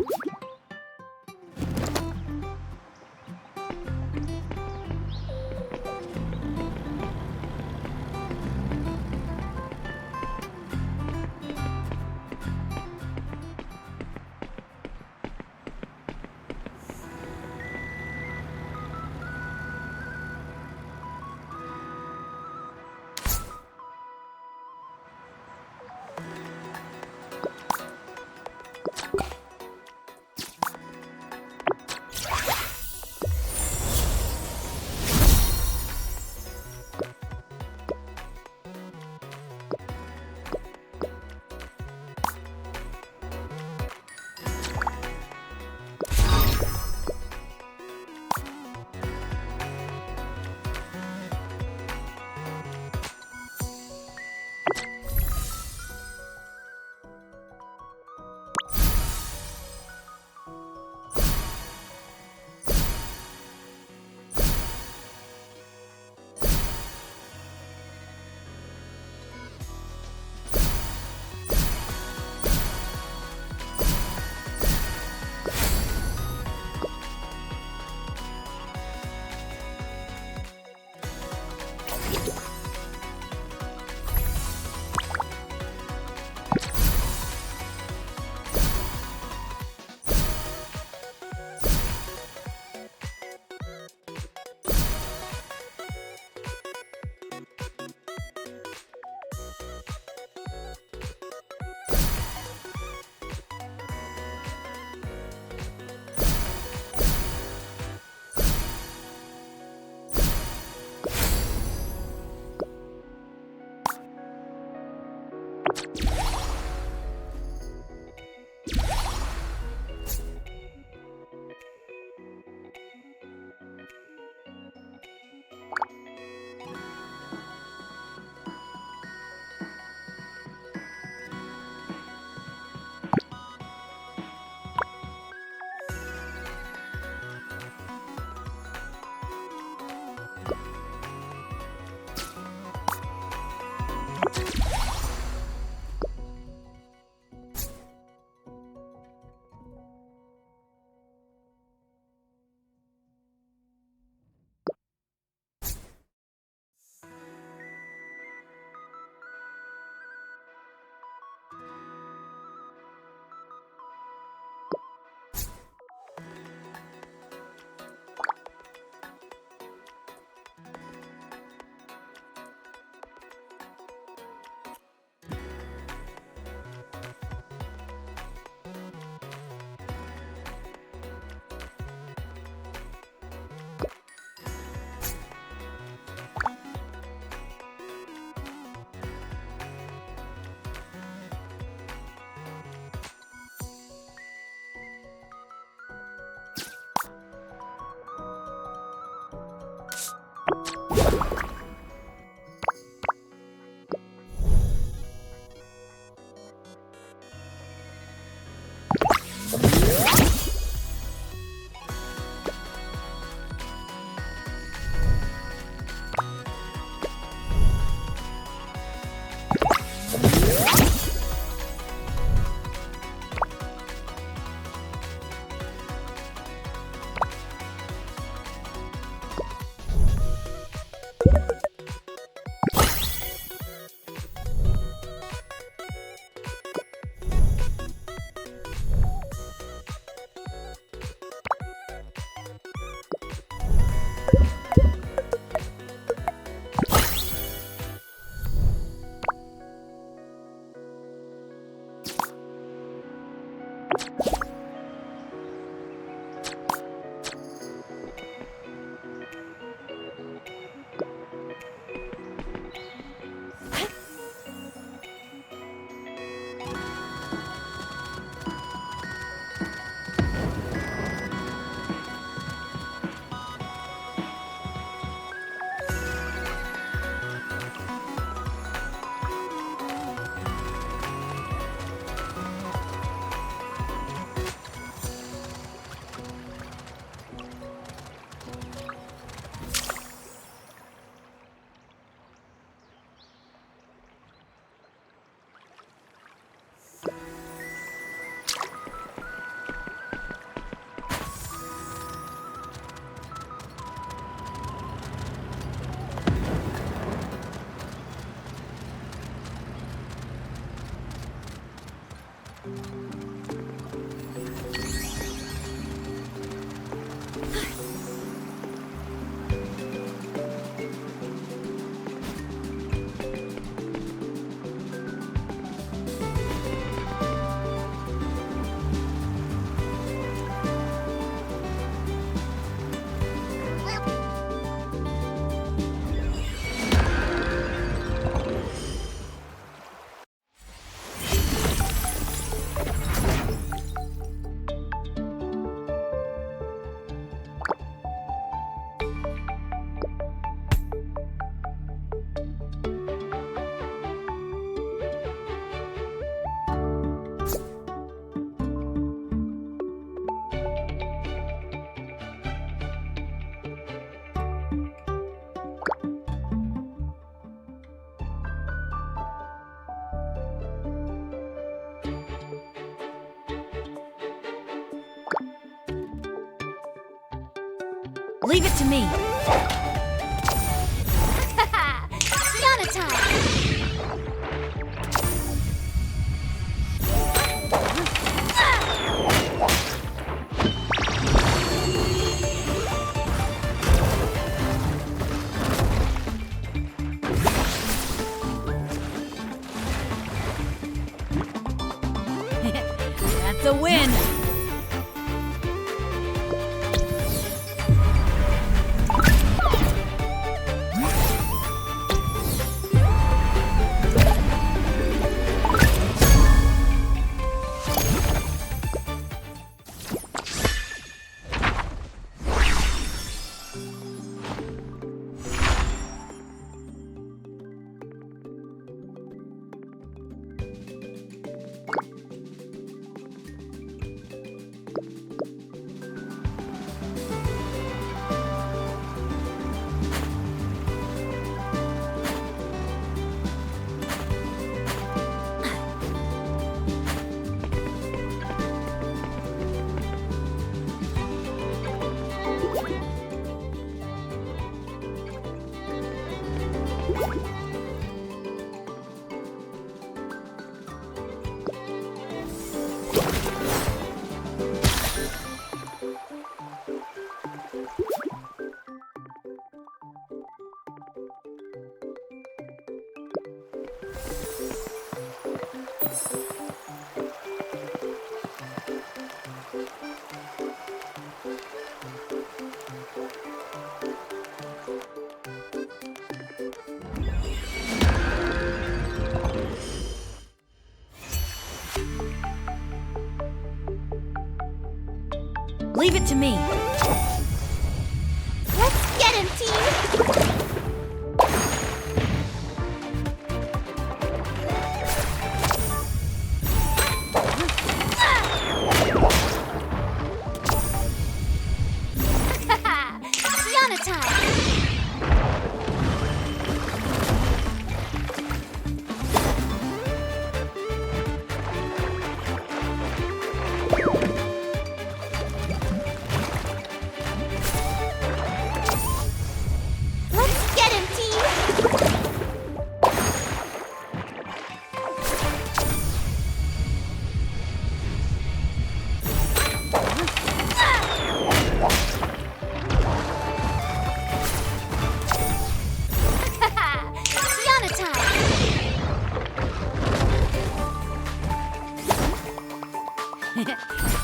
you Leave it to me. Yana time! That's a win. Leave it to me. Let's get him, team! Yana time! Let's get him, team! Yana time!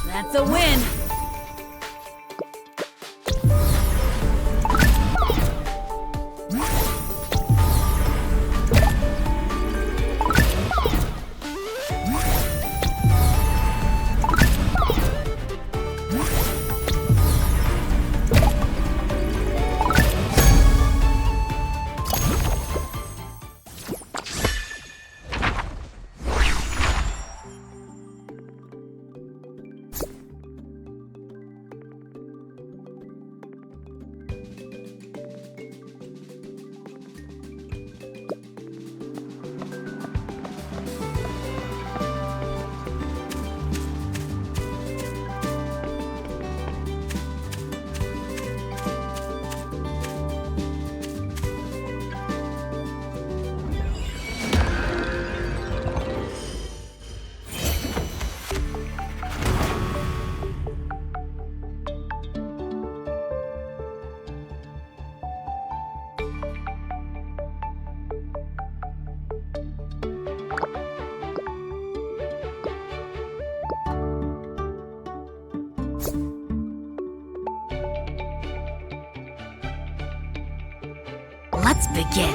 That's a win. Let's begin.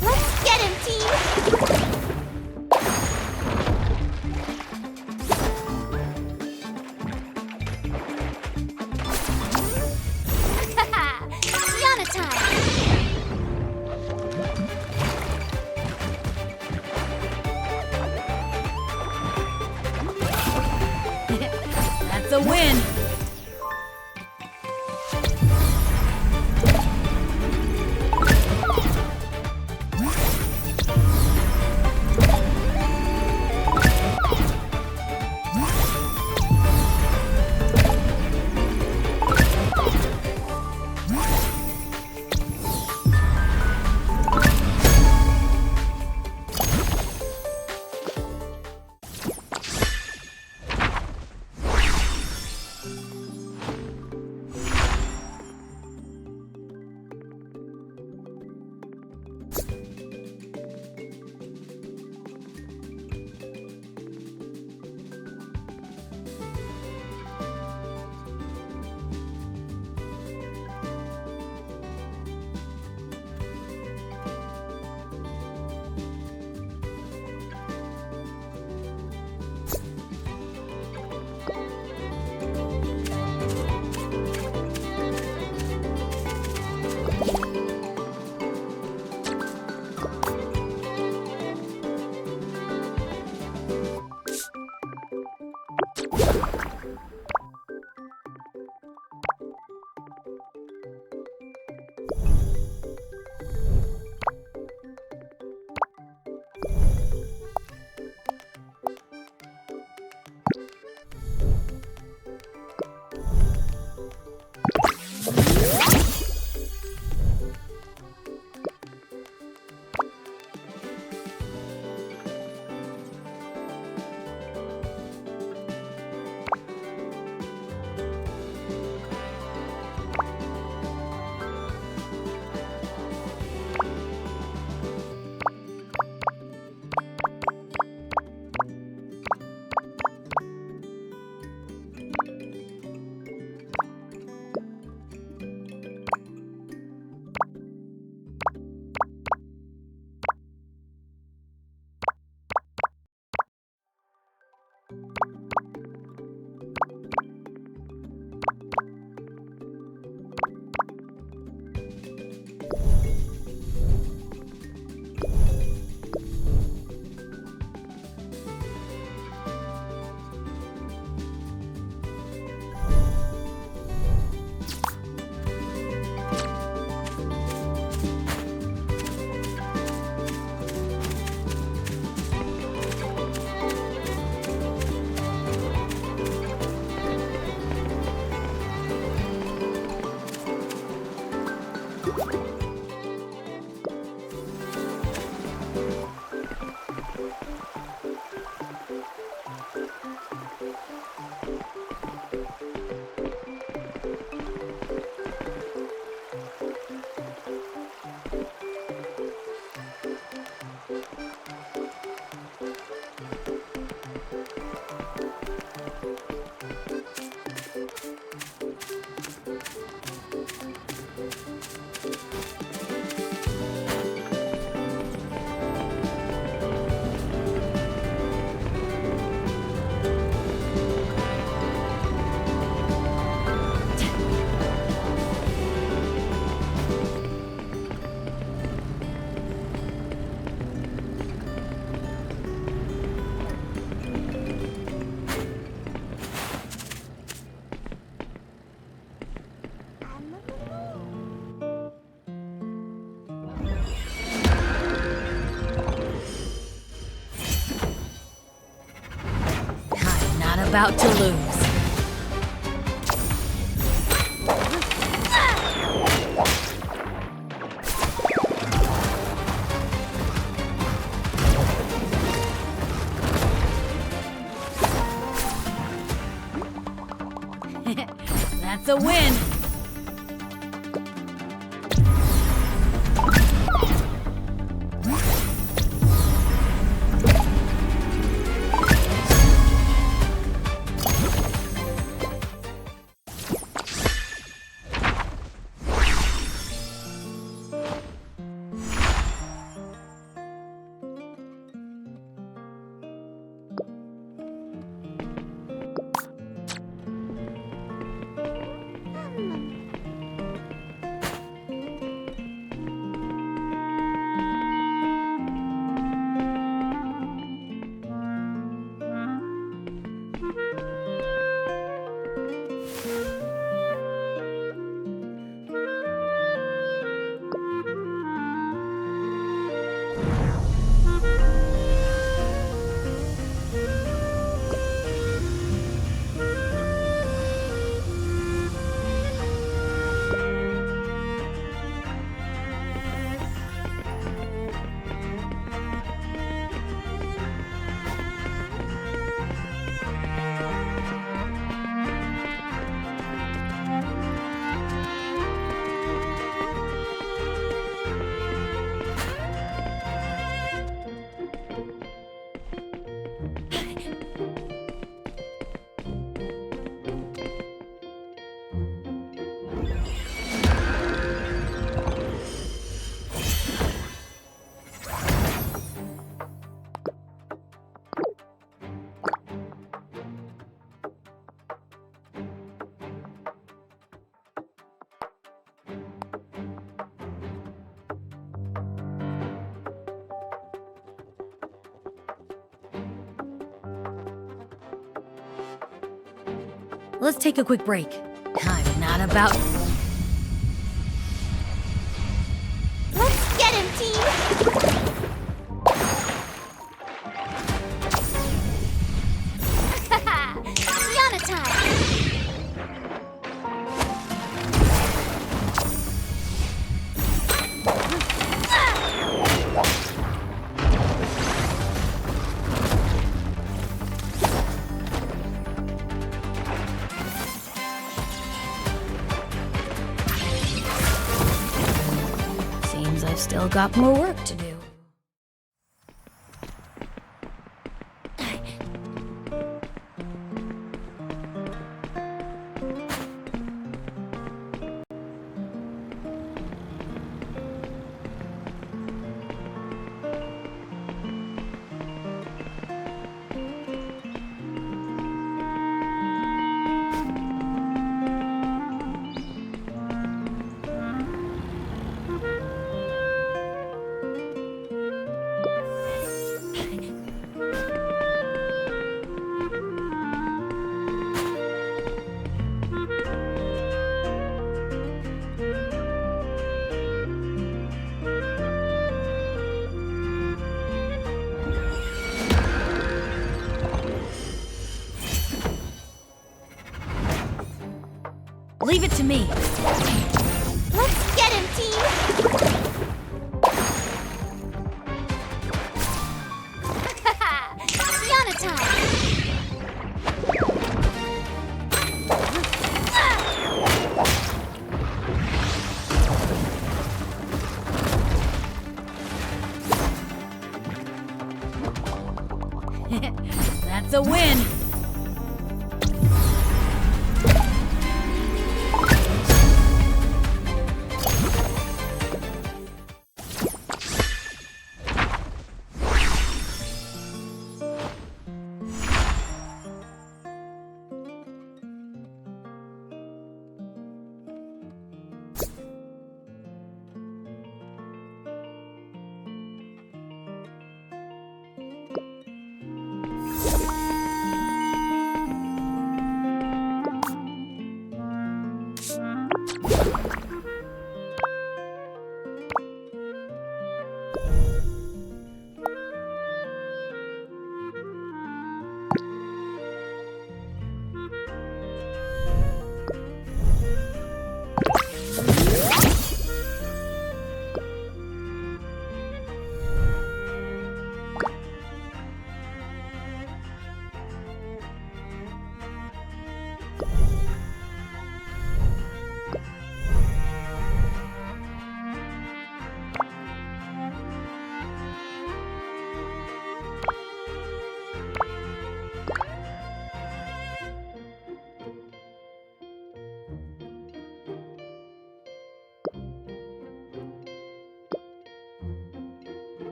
Let's get him, team! Yana time! That's a win. About to lose. That's a win. Let's take a quick break. I'm not about... Let's get him, team! Yana time! Seems I've still got more work to do. Leave it to me. Let's get him, team! Yana time! That's a win.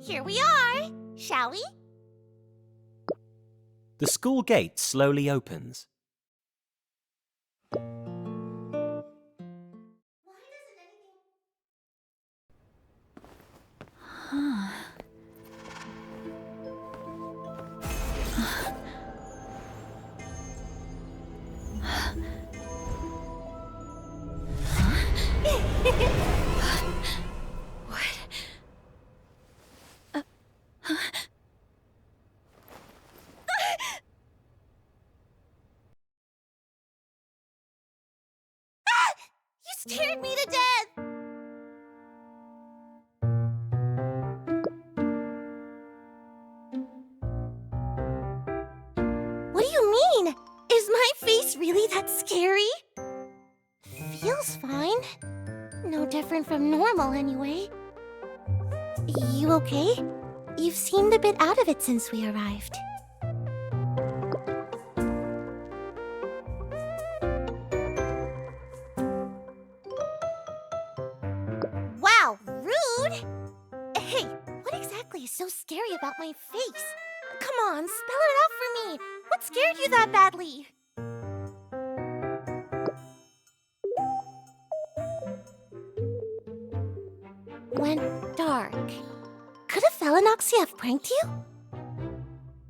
Here we are, shall we? The school gate slowly opens. You scared me to death! What do you mean? Is my face really that scary? Feels fine. No different from normal, anyway. You okay? You've seemed a bit out of it since we arrived. Wow, rude! Hey, what exactly is so scary about my face? Come on, spell it out for me! What scared you that badly? Went dark. Could a Phalaenoxia have pranked you?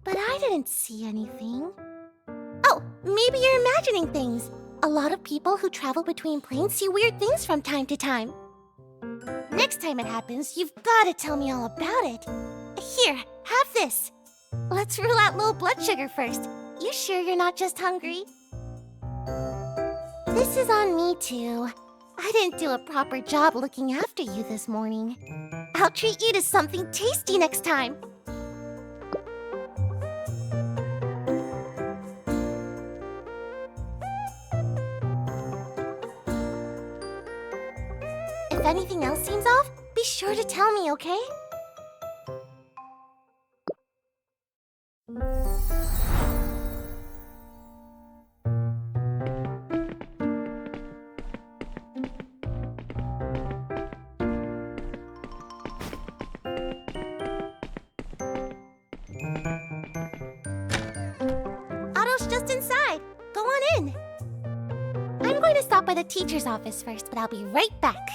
But I didn't see anything. Oh, maybe you're imagining things. A lot of people who travel between planes see weird things from time to time. Next time it happens, you've got to tell me all about it. Here, have this. Let's rule out low blood sugar first. You sure you're not just hungry? This is on me, too. I didn't do a proper job looking after you this morning. I'll treat you to something tasty next time. If anything else seems off, be sure to tell me, okay? Otto's just inside. Go on stop by the teacher's office first, but I'll be right back.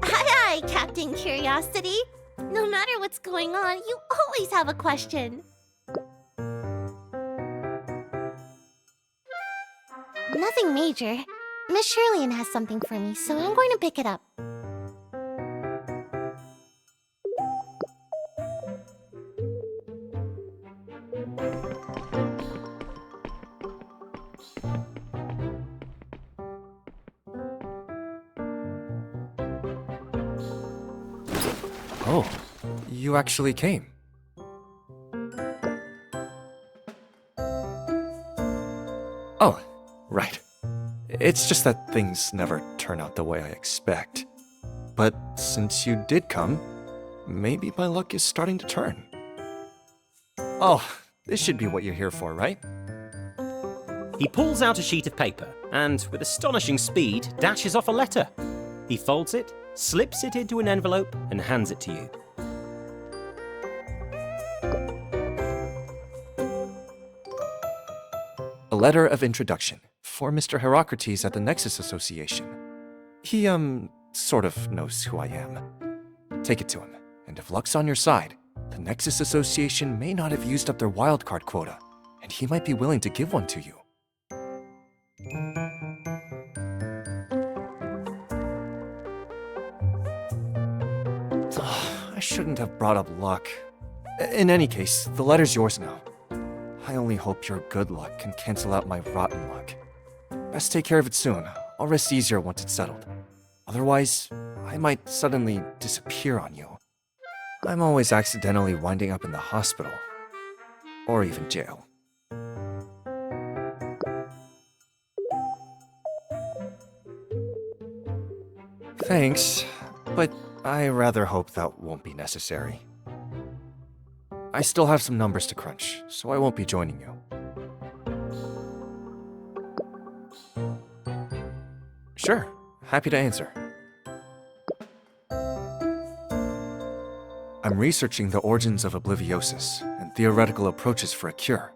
Hi, Captain Curiosity. No matter what's going on, you always have a question. Nothing major. Miss Shirley has something for me, so I'm going to pick it up. Oh, you actually came. Oh, right. It's just that things never turn out the way I expect. But since you did come, maybe my luck is starting to turn. Oh, this should be what you're here for, right? He pulls out a sheet of paper and, with astonishing speed, dashes off a letter. He folds it, slips it into an envelope, and hands it to you. A letter of introduction for Mr. Herocrates at the Nexus Association. He, sort of knows who I am. Take it to him, and if luck's on your side, the Nexus Association may not have used up their wildcard quota, and he might be willing to give one to you. I shouldn't have brought up luck. In any case, the letter's yours now. I only hope your good luck can cancel out my rotten luck. Best take care of it soon. I'll rest easier once it's settled. Otherwise, I might suddenly disappear on you. I'm always accidentally winding up in the hospital. Or even jail. Thanks, but I rather hope that won't be necessary. I still have some numbers to crunch, so I won't be joining you. Sure, happy to answer. I'm researching the origins of obliviosis and theoretical approaches for a cure.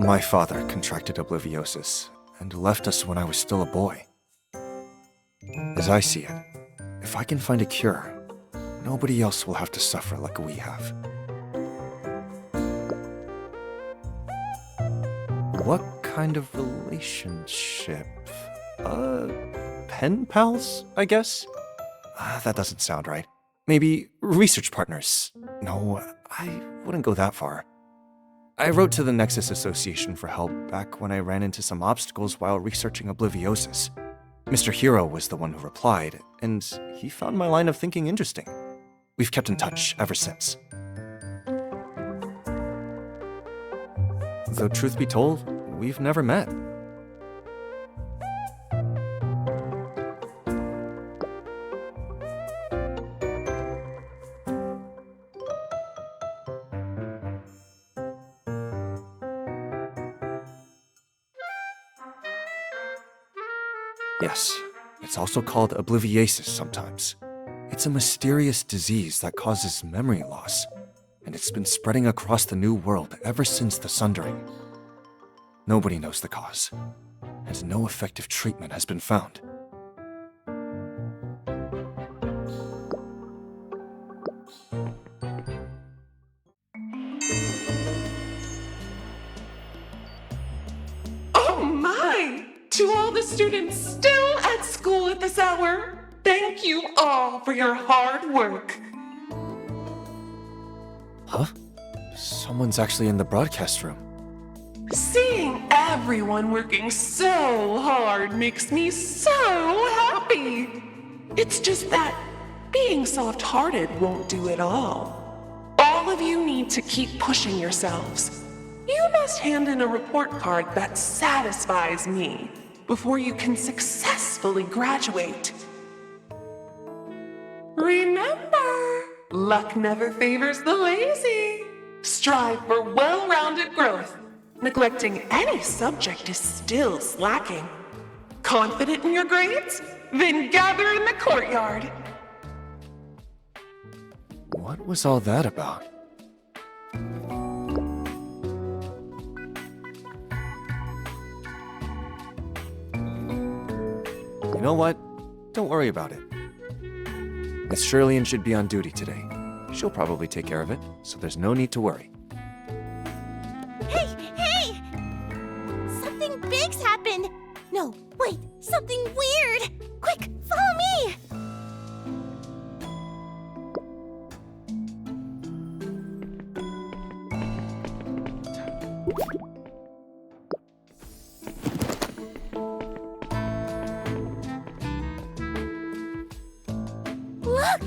My father contracted obliviosis and left us when I was still a boy. As I see it, if I can find a cure, nobody else will have to suffer like we have. What kind of relationship? Pen pals, I guess? That doesn't sound right. Maybe research partners. No, I wouldn't go that far. I wrote to the Nexus Association for help back when I ran into some obstacles while researching obliviosis. Mr. Hero was the one who replied, and he found my line of thinking interesting. We've kept in touch ever since. Though truth be told, we've never met. Yes, it's also called obliviosis sometimes. It's a mysterious disease that causes memory loss, and it's been spreading across the New World ever since the Sundering. Nobody knows the cause, and no effective treatment has been found. Oh my! To all the students still at school at this hour, thank you all for your hard work. Huh? Someone's actually in the broadcast room. Seeing everyone working so hard makes me so happy. It's just that being soft-hearted won't do it all. All of you need to keep pushing yourselves. You must hand in a report card that satisfies me before you can successfully graduate. Remember, luck never favors the lazy. Strive for well-rounded growth. Neglecting any subject is still slacking. Confident in your grades? Then gather in the courtyard. What was all that about? You know what? Don't worry about it. Miss Shirley should be on duty today. She'll probably take care of it, so there's no need to worry. Hey, hey! Something big's happened! No, wait, something weird! Quick, follow me! Look!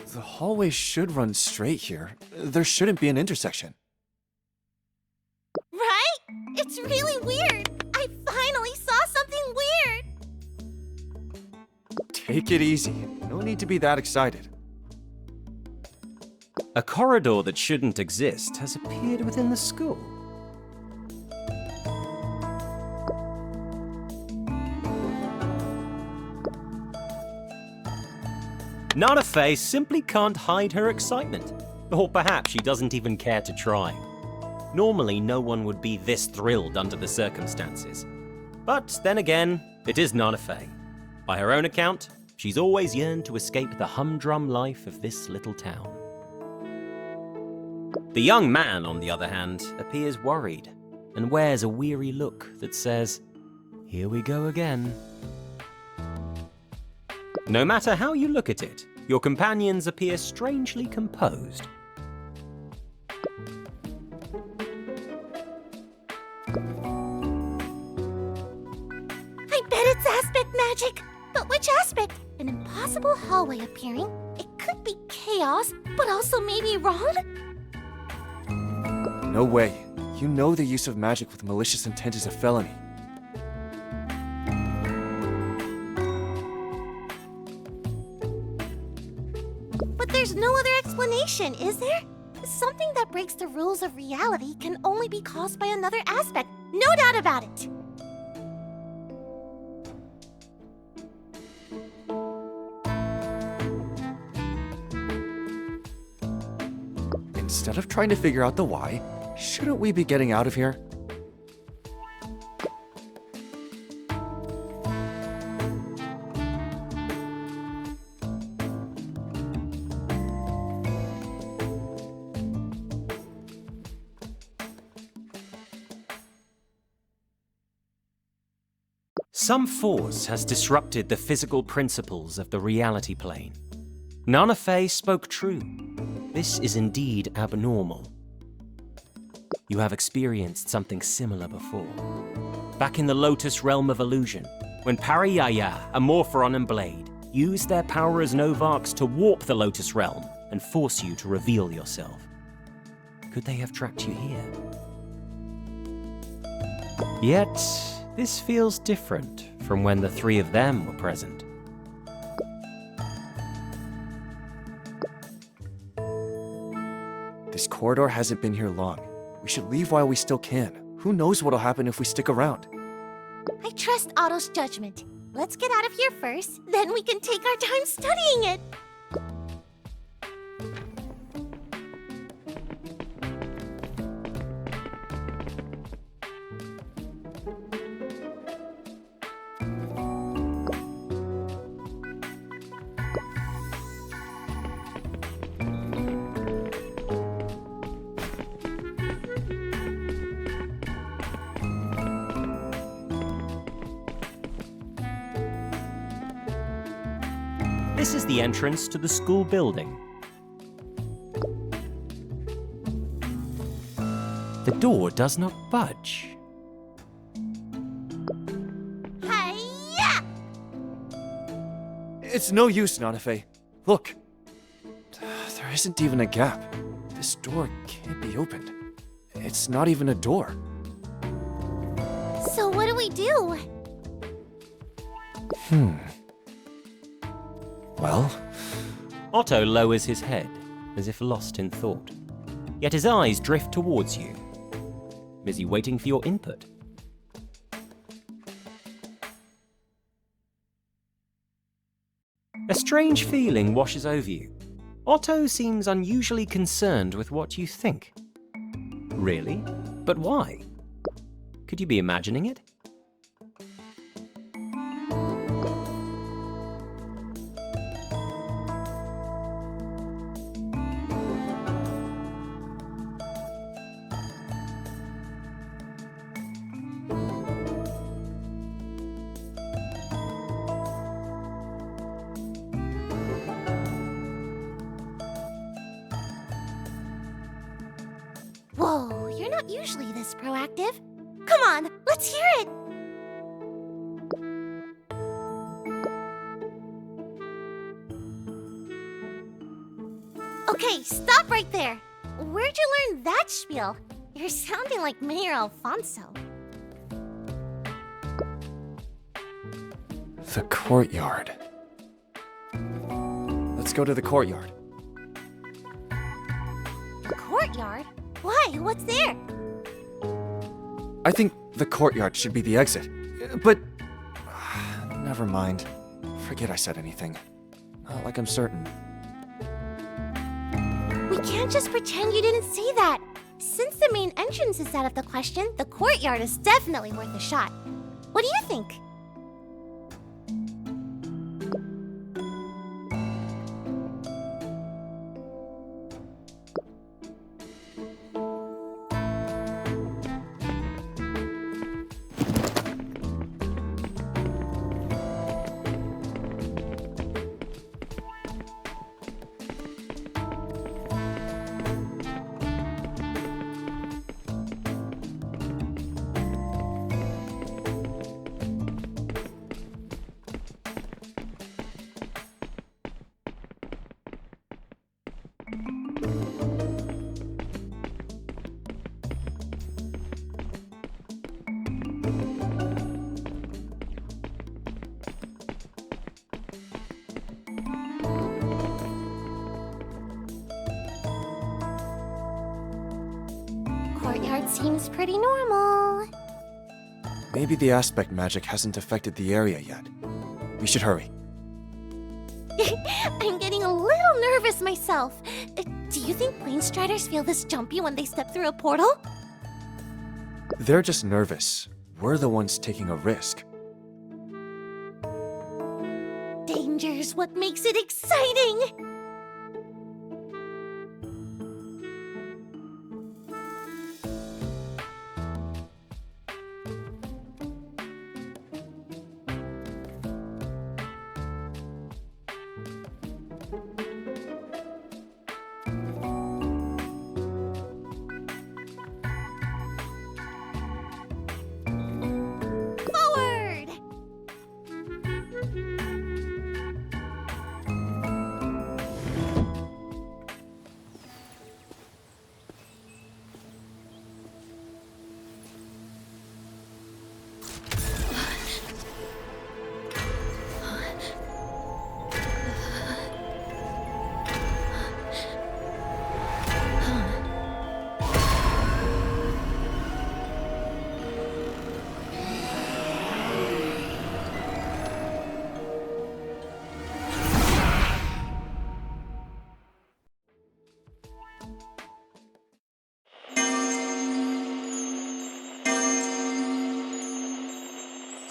The hallway should run straight here. There shouldn't be an intersection. Right? It's really weird! I finally saw something weird! Take it easy. No need to be that excited. A corridor that shouldn't exist has appeared within the school. Nana Faye simply can't hide her excitement. Or perhaps she doesn't even care to try. Normally, no one would be this thrilled under the circumstances. But then again, it is Nana Faye. By her own account, she's always yearned to escape the humdrum life of this little town. The young man, on the other hand, appears worried and wears a weary look that says, "Here we go again." No matter how you look at it, your companions appear strangely composed. I bet it's aspect magic! But which aspect? An impossible hallway appearing? It could be chaos, but also maybe wrong? No way. You know the use of magic with malicious intent is a felony. But there's no other explanation, is there? Something that breaks the rules of reality can only be caused by another aspect. No doubt about it! Instead of trying to figure out the why, shouldn't we be getting out of here? Some force has disrupted the physical principles of the reality plane. Nana Faye spoke true. This is indeed abnormal. You have experienced something similar before. Back in the Lotus Realm of Illusion, when Pariyaya, Amorphoron, and Blade used their power as Novarks to warp the Lotus Realm and force you to reveal yourself. Could they have tracked you here? Yet, this feels different from when the three of them were present. This corridor hasn't been here long. We should leave while we still can. Who knows what'll happen if we stick around? I trust Otto's judgment. Let's get out of here first, then we can take our time studying it! This is the entrance to the school building. The door does not budge. Hi-ya! It's no use, Nanafe. Look. There isn't even a gap. This door can't be opened. It's not even a door. So what do we do? Well, Otto lowers his head, as if lost in thought. Yet his eyes drift towards you. Is he waiting for your input? A strange feeling washes over you. Otto seems unusually concerned with what you think. Really? But why? Could you be imagining it? Whoa, you're not usually this proactive. Come on, let's hear it! Okay, stop right there. Where'd you learn that spiel? You're sounding like Mayor Alfonso. The courtyard. Let's go to the courtyard. Courtyard? Why? What's there? I think the courtyard should be the exit. But... never mind. Forget I said anything. Not like I'm certain. We can't just pretend you didn't see that. Since the main entrance is out of the question, the courtyard is definitely worth a shot. What do you think? Courtyard seems pretty normal. Maybe the aspect magic hasn't affected the area yet. We should hurry. I'm getting a little nervous myself. Do you think Planestriders feel this jumpy when they step through a portal? They're just nervous. We're the ones taking a risk. Danger's what makes it exciting! Forward!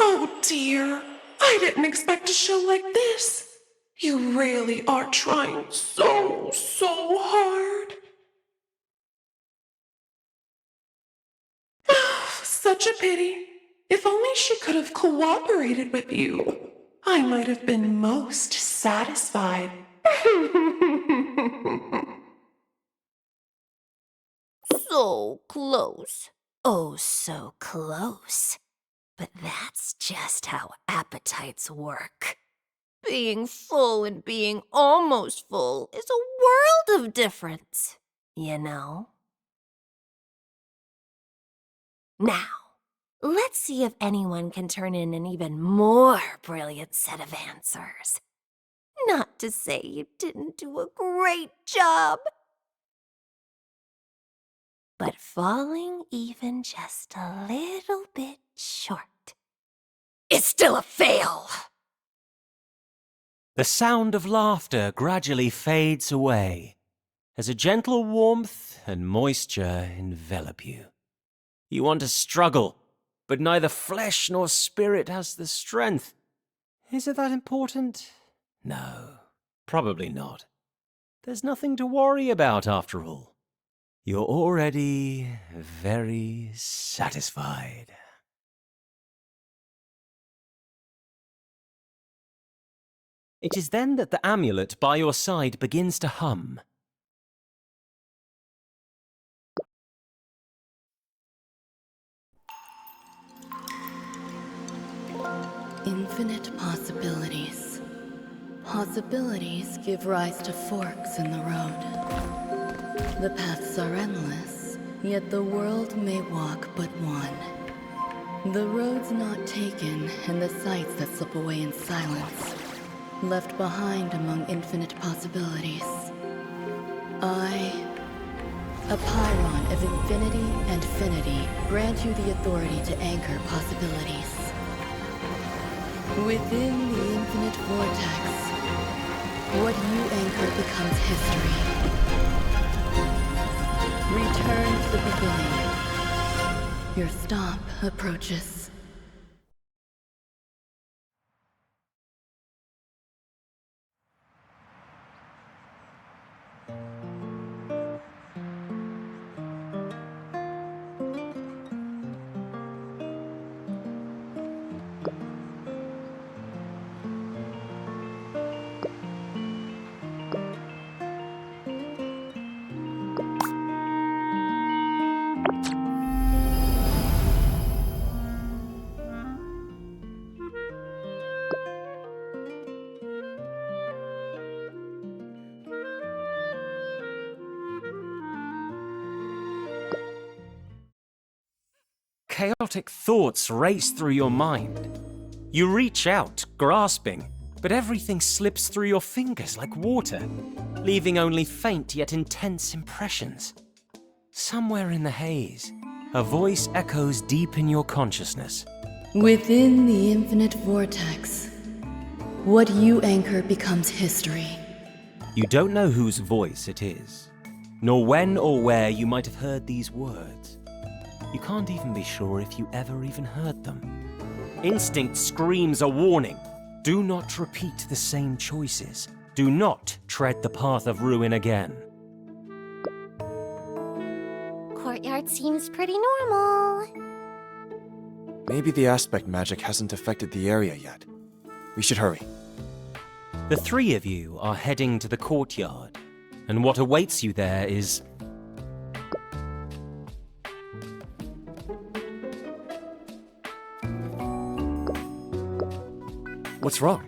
Oh dear, I didn't expect a show like this. You really are trying so hard. Such a pity. If only she could have cooperated with you, I might have been most satisfied. So close. Oh, so close. But that's just how appetites work. Being full and being almost full is a world of difference, you know? Now, let's see if anyone can turn in an even more brilliant set of answers. Not to say you didn't do a great job, but falling even just a little bit short is still a fail. The sound of laughter gradually fades away as a gentle warmth and moisture envelop you. You want to struggle, but neither flesh nor spirit has the strength. Is it that important? No, probably not. There's nothing to worry about after all. You're already very satisfied. It is then that the amulet by your side begins to hum. Infinite possibilities. Possibilities give rise to forks in the road. The paths are endless, yet the world may walk but one. The roads not taken and the sights that slip away in silence, left behind among infinite possibilities. I, a Pylon of infinity and finity, grant you the authority to anchor possibilities. Within the infinite vortex, what you anchor becomes history. Return to the beginning. Your stop approaches. Chaotic thoughts race through your mind. You reach out, grasping, but everything slips through your fingers like water, leaving only faint yet intense impressions. Somewhere in the haze, a voice echoes deep in your consciousness. Within the infinite vortex, what you anchor becomes history. You don't know whose voice it is, nor when or where you might have heard these words. You can't even be sure if you ever even heard them. Instinct screams a warning. Do not repeat the same choices. Do not tread the path of ruin again. Courtyard seems pretty normal. Maybe the aspect magic hasn't affected the area yet. We should hurry. The three of you are heading to the courtyard, and what awaits you there is... What's wrong?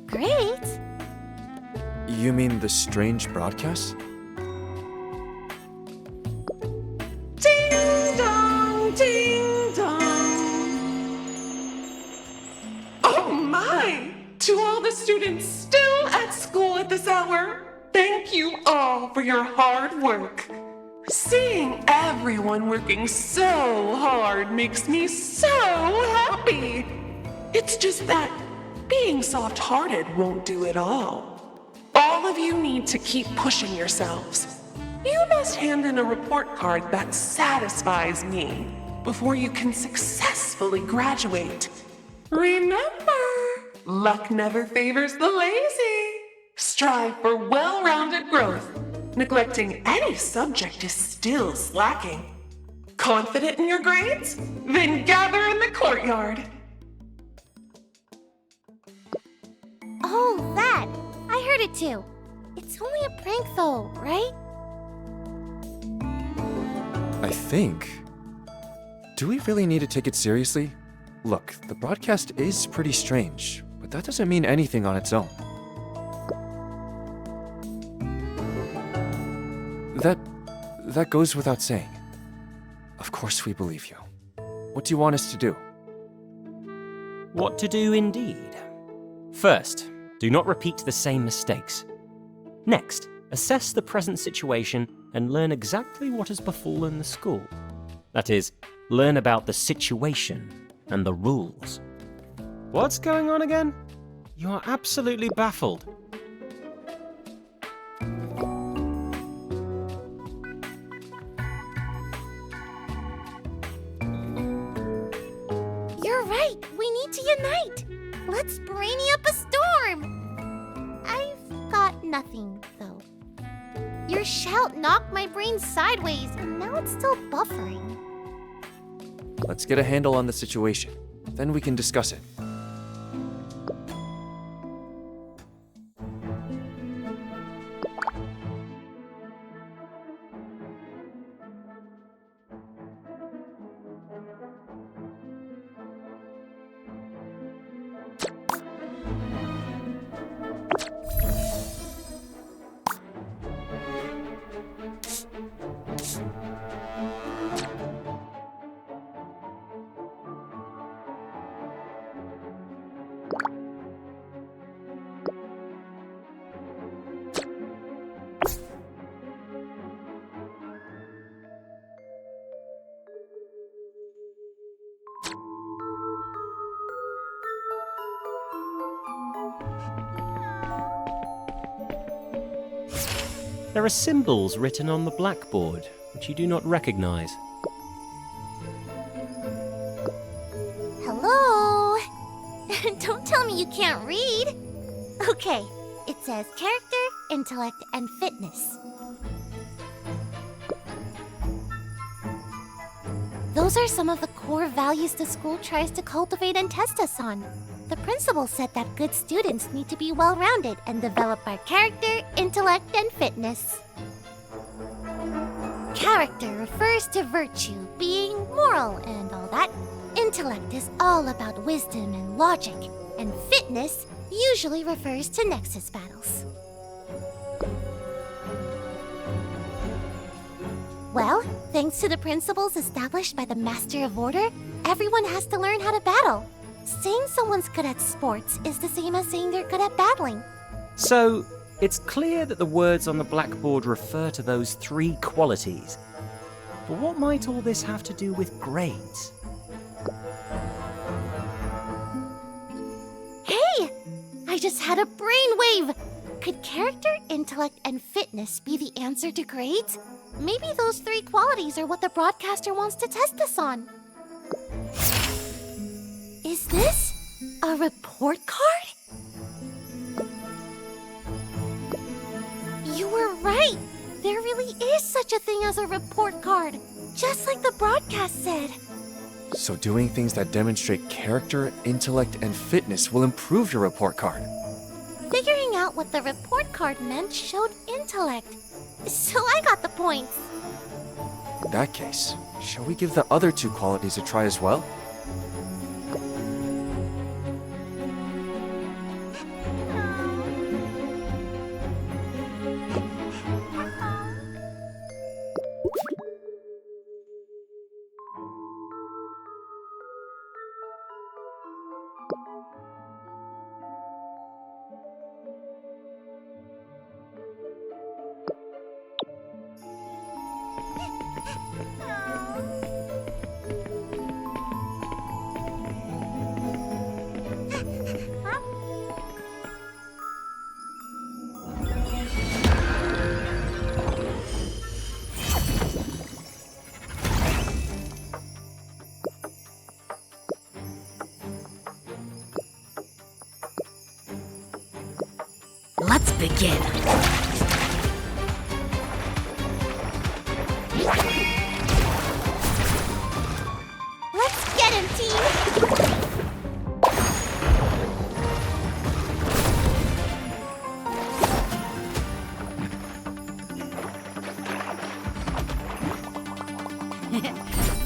Great. You mean the strange broadcast? Ding dong, ding dong. Oh my! To all the students still at school at this hour, thank you all for your hard work. Seeing everyone working so hard makes me so happy. It's just that being soft-hearted won't do it all. All of you need to keep pushing yourselves. You must hand in a report card that satisfies me before you can successfully graduate. Remember, luck never favors the lazy. Strive for well-rounded growth. Neglecting any subject is still slacking. Confident in your grades? Then gather in the courtyard. Oh, that! I heard it too. It's only a prank though, right? I think. Do we really need to take it seriously? Look, the broadcast is pretty strange, but that doesn't mean anything on its own. That goes without saying. Of course we believe you. What do you want us to do? What to do indeed. First, do not repeat the same mistakes. Next, Assess the present situation and learn exactly what has befallen the school. That is, learn about the situation and the rules. What's going on again? You are absolutely baffled. You're right. We need to unite. Let's brainy up a storm. I've got nothing, though. Your shout knocked my brain sideways, and now it's still buffering. Let's get a handle on the situation. Then we can discuss it. There are symbols written on the blackboard, which you do not recognize. Hello? Don't tell me you can't read. Okay, it says character, intellect, and fitness. Those are some of the core values the school tries to cultivate and test us on. The principal said that good students need to be well-rounded and develop our character, intellect, and fitness. Character refers to virtue, being moral and all that. Intellect is all about wisdom and logic, and fitness usually refers to Nexus battles. Well, thanks to the principles established by the Master of Order, everyone has to learn how to battle. Saying someone's good at sports is the same as saying they're good at battling. So, it's clear that the words on the blackboard refer to those three qualities. But what might all this have to do with grades? Hey! I just had a brainwave! Could character, intellect, and fitness be the answer to grades? Maybe those three qualities are what the broadcaster wants to test us on. Is this a report card? You were right! There really is such a thing as a report card, just like the broadcast said. So doing things that demonstrate character, intellect, and fitness will improve your report card. Figuring out what the report card meant showed intellect, so I got the points. In that case, shall we give the other two qualities a try as well? Let's begin. Let's get him, team!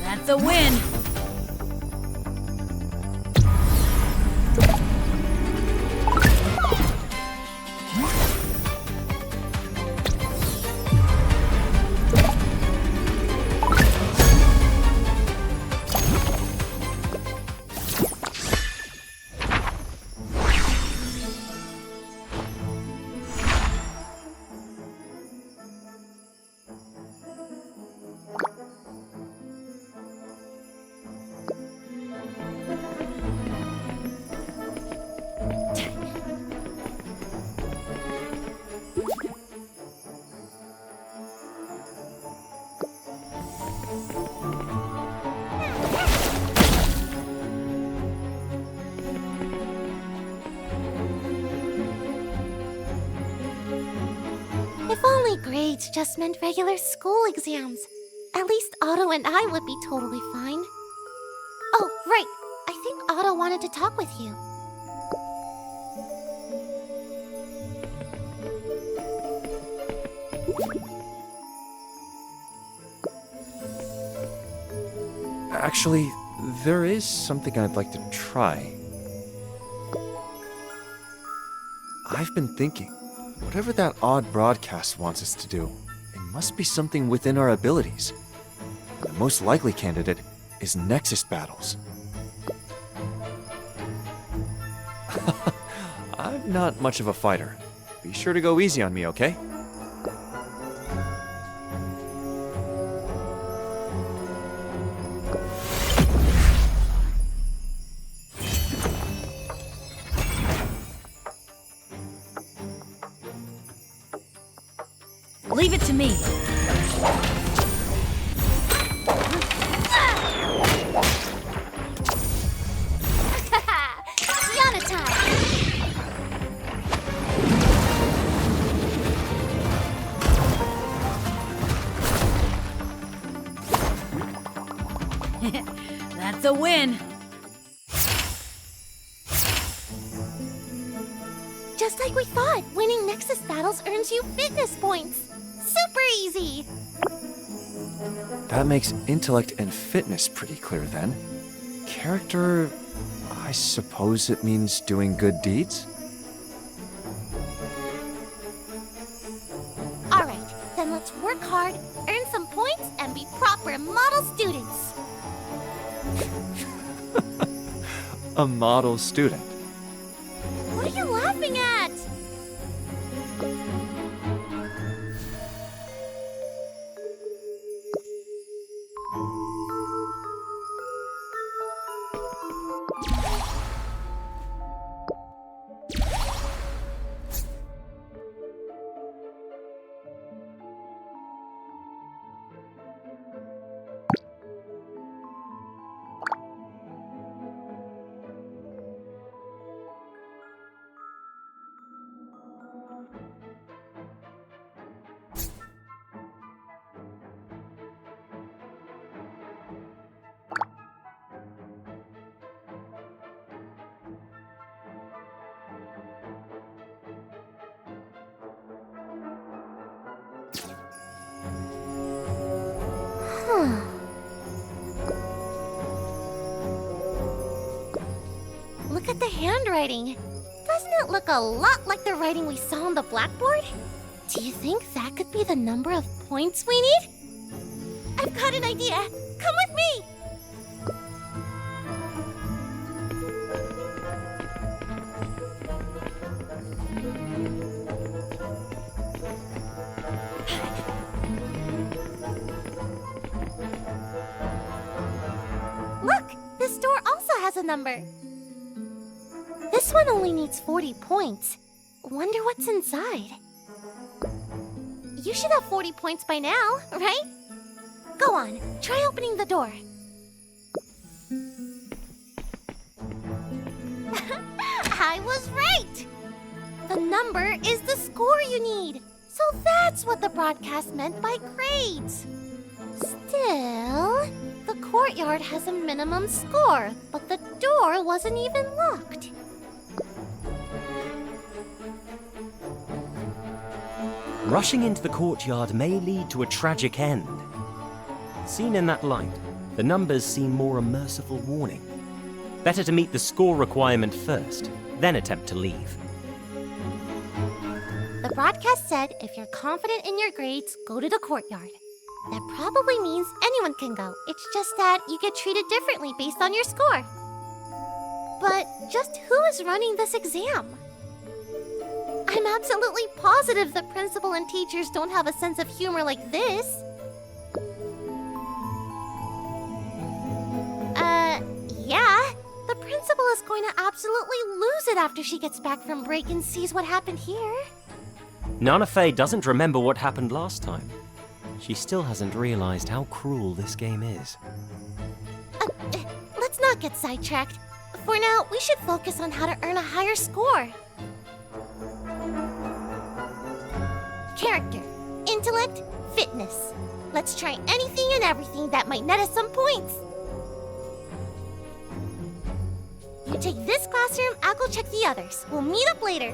That's a win. only grades just meant regular school exams. At least Otto and I would be totally fine. Oh, right. I think Otto wanted to talk with you. Actually, there is something I'd like to try. I've been thinking, whatever that odd broadcast wants us to do, it must be something within our abilities. The most likely candidate is Nexus battles. I'm not much of a fighter. Be sure to go easy on me, okay? Leave it to me. Yana time! That's a win. Just like we thought, winning Nexus battles earns you fitness points. Super easy! That makes intellect and fitness pretty clear then. Character, I suppose it means doing good deeds? Alright, then let's work hard, earn some points, and be proper model students. A model student. What are you laughing at? Look at the handwriting. Doesn't it look a lot like the writing we saw on the blackboard? Do you think that could be the number of points we need? I've got an idea. Come with me! Look! This door also has a number. This one only needs 40 points. Wonder what's inside. You should have 40 points by now, right? Go on, try opening the door. I was right! The number is the score you need. So that's what the broadcast meant by grades. Still, the courtyard has a minimum score, but the door wasn't even locked. Rushing into the courtyard may lead to a tragic end. Seen in that light, the numbers seem more a merciful warning. Better to meet the score requirement first, then attempt to leave. The broadcast said if you're confident in your grades, go to the courtyard. That probably means anyone can go. It's just that you get treated differently based on your score. But just who is running this exam? I'm absolutely positive the principal and teachers don't have a sense of humor like this. Yeah. The principal is going to absolutely lose it after she gets back from break and sees what happened here. Nanafe doesn't remember what happened last time. She still hasn't realized how cruel this game is. Let's not get sidetracked. For now, we should focus on how to earn a higher score. Character. intellect, fitness. Let's try anything and everything that might net us some points. You take this classroom, I'll go check the others. We'll meet up later.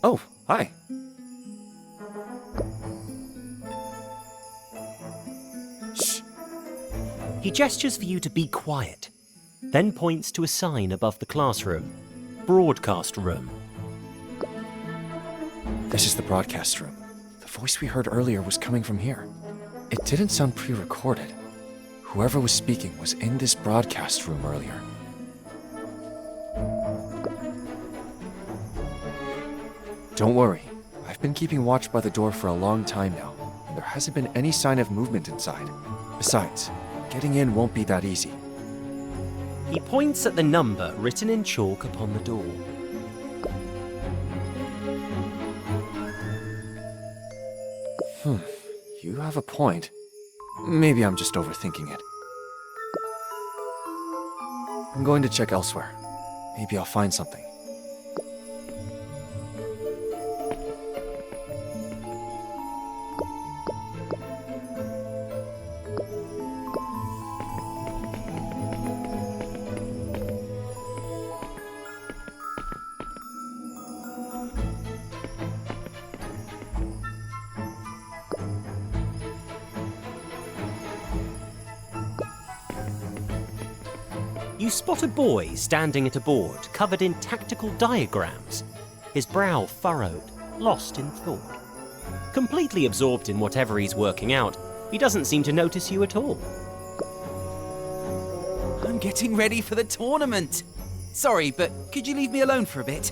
Oh, hi. Shh. He gestures for you to be quiet, then points to a sign above the classroom. Broadcast room. This is the broadcast room. The voice we heard earlier was coming from here. It didn't sound pre-recorded. Whoever was speaking was in this broadcast room earlier. Don't worry. I've been keeping watch by the door for a long time now, and there hasn't been any sign of movement inside. Besides, getting in won't be that easy. He points at the number written in chalk upon the door. You have a point. Maybe I'm just overthinking it. I'm going to check elsewhere. Maybe I'll find something. You spot a boy standing at a board covered in tactical diagrams, his brow furrowed, lost in thought. Completely absorbed in whatever he's working out, he doesn't seem to notice you at all. I'm getting ready for the tournament. Sorry, but could you leave me alone for a bit?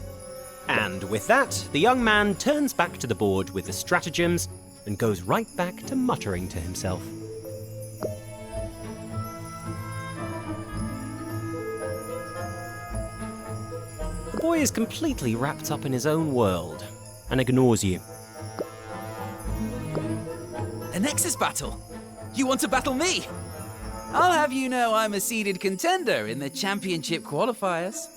And with that, the young man turns back to the board with the stratagems and goes right back to muttering to himself. The boy is completely wrapped up in his own world and ignores you. A Nexus battle? You want to battle me? I'll have you know I'm a seeded contender in the championship qualifiers.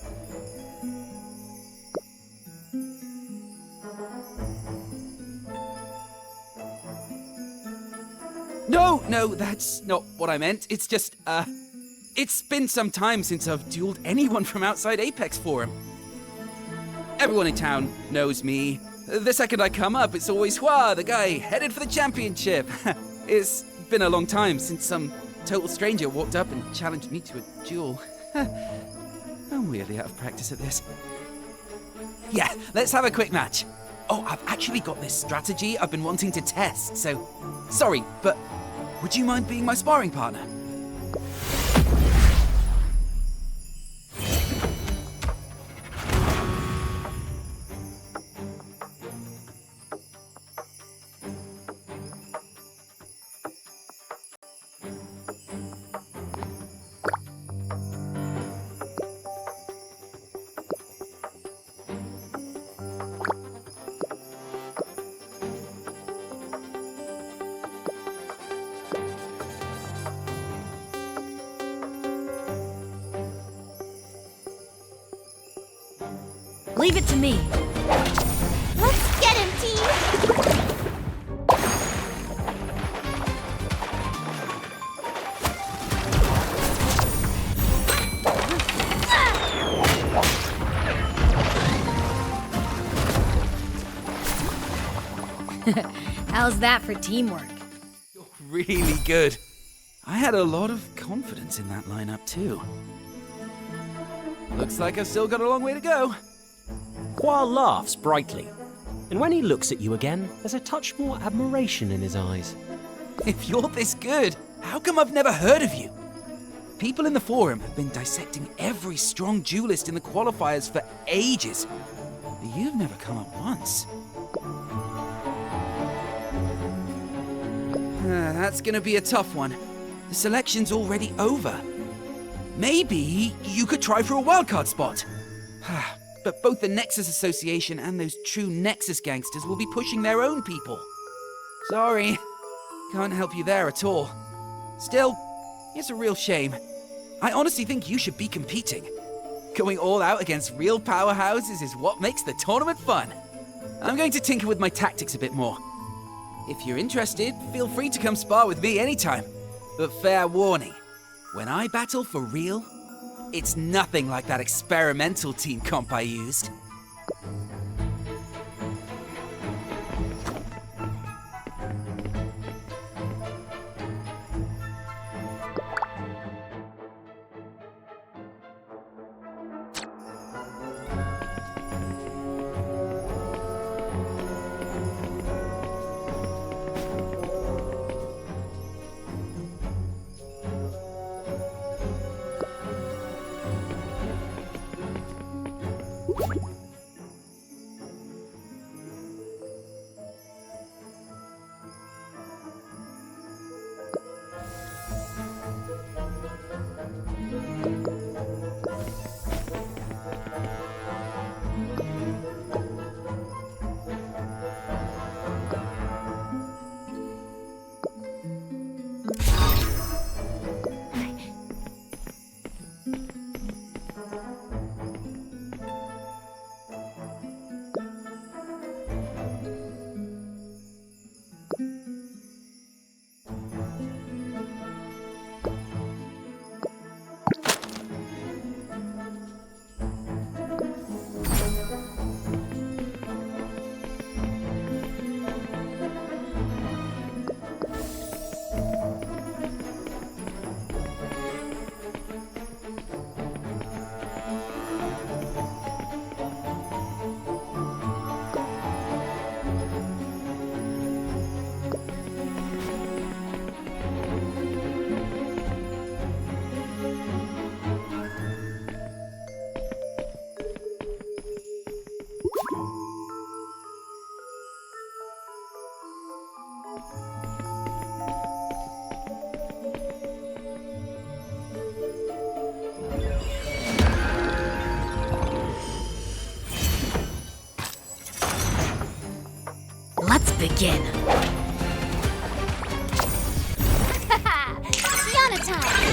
No, that's not what I meant. It's just, it's been some time since I've dueled anyone from outside Apex Forum. Everyone in town knows me. The second I come up, it's always Hua, the guy headed for the championship. It's been a long time since some total stranger walked up and challenged me to a duel. I'm weirdly out of practice at this. Yeah, let's have a quick match. Oh, I've actually got this strategy I've been wanting to test, so sorry, but would you mind being my sparring partner? Leave it to me. Let's get him, team! How's that for teamwork? You're really good. I had a lot of confidence in that lineup too. Looks like I've still got a long way to go. Hua laughs brightly, and when he looks at you again, there's a touch more admiration in his eyes. If you're this good, how come I've never heard of you? People in the forum have been dissecting every strong duelist in the qualifiers for ages. But you've never come up once. That's gonna be a tough one. The selection's already over. Maybe you could try for a wildcard spot. But both the Nexus Association and those true Nexus gangsters will be pushing their own people. Sorry, can't help you there at all. Still, it's a real shame. I honestly think you should be competing. Going all out against real powerhouses is what makes the tournament fun. I'm going to tinker with my tactics a bit more. If you're interested, feel free to come spar with me anytime. But fair warning, when I battle for real, it's nothing like that experimental team comp I used. Let's begin. Yana time!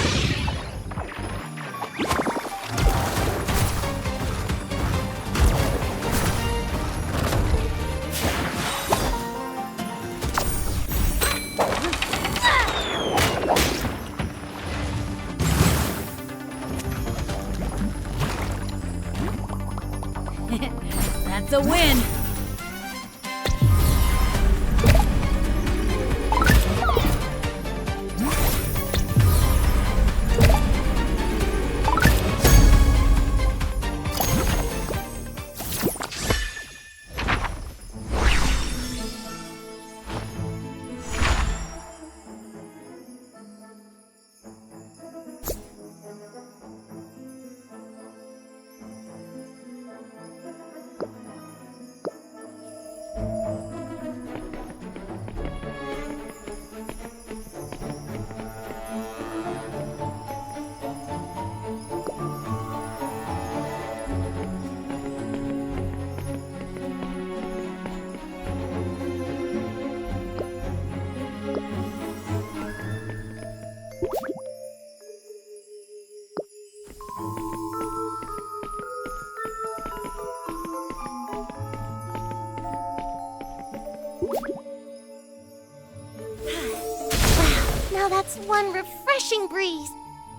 That's a win. Now that's one refreshing breeze.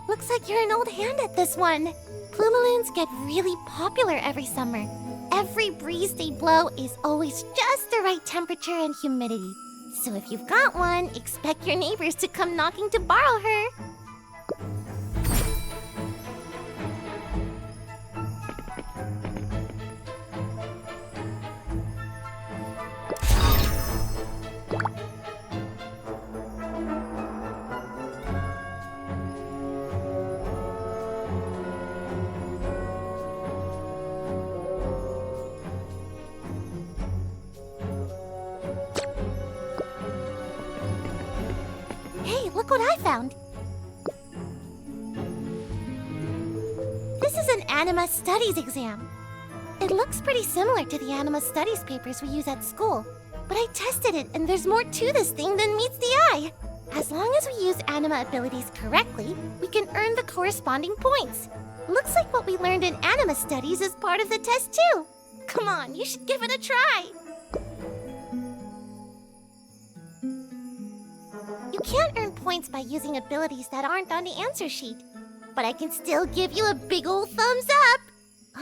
Looks like you're an old hand at this one. Plumaloons get really popular every summer. Every breeze they blow is always just the right temperature and humidity. So if you've got one, expect your neighbors to come knocking to borrow her. what I found. This is an Anima Studies exam. It looks pretty similar to the Anima Studies papers we use at school, but I tested it and there's more to this thing than meets the eye. As long as we use Anima abilities correctly, we can earn the corresponding points. Looks like what we learned in Anima Studies is part of the test too. Come on, you should give it a try. You can't earn points by using abilities that aren't on the answer sheet, but I can still give you a big ol' thumbs up.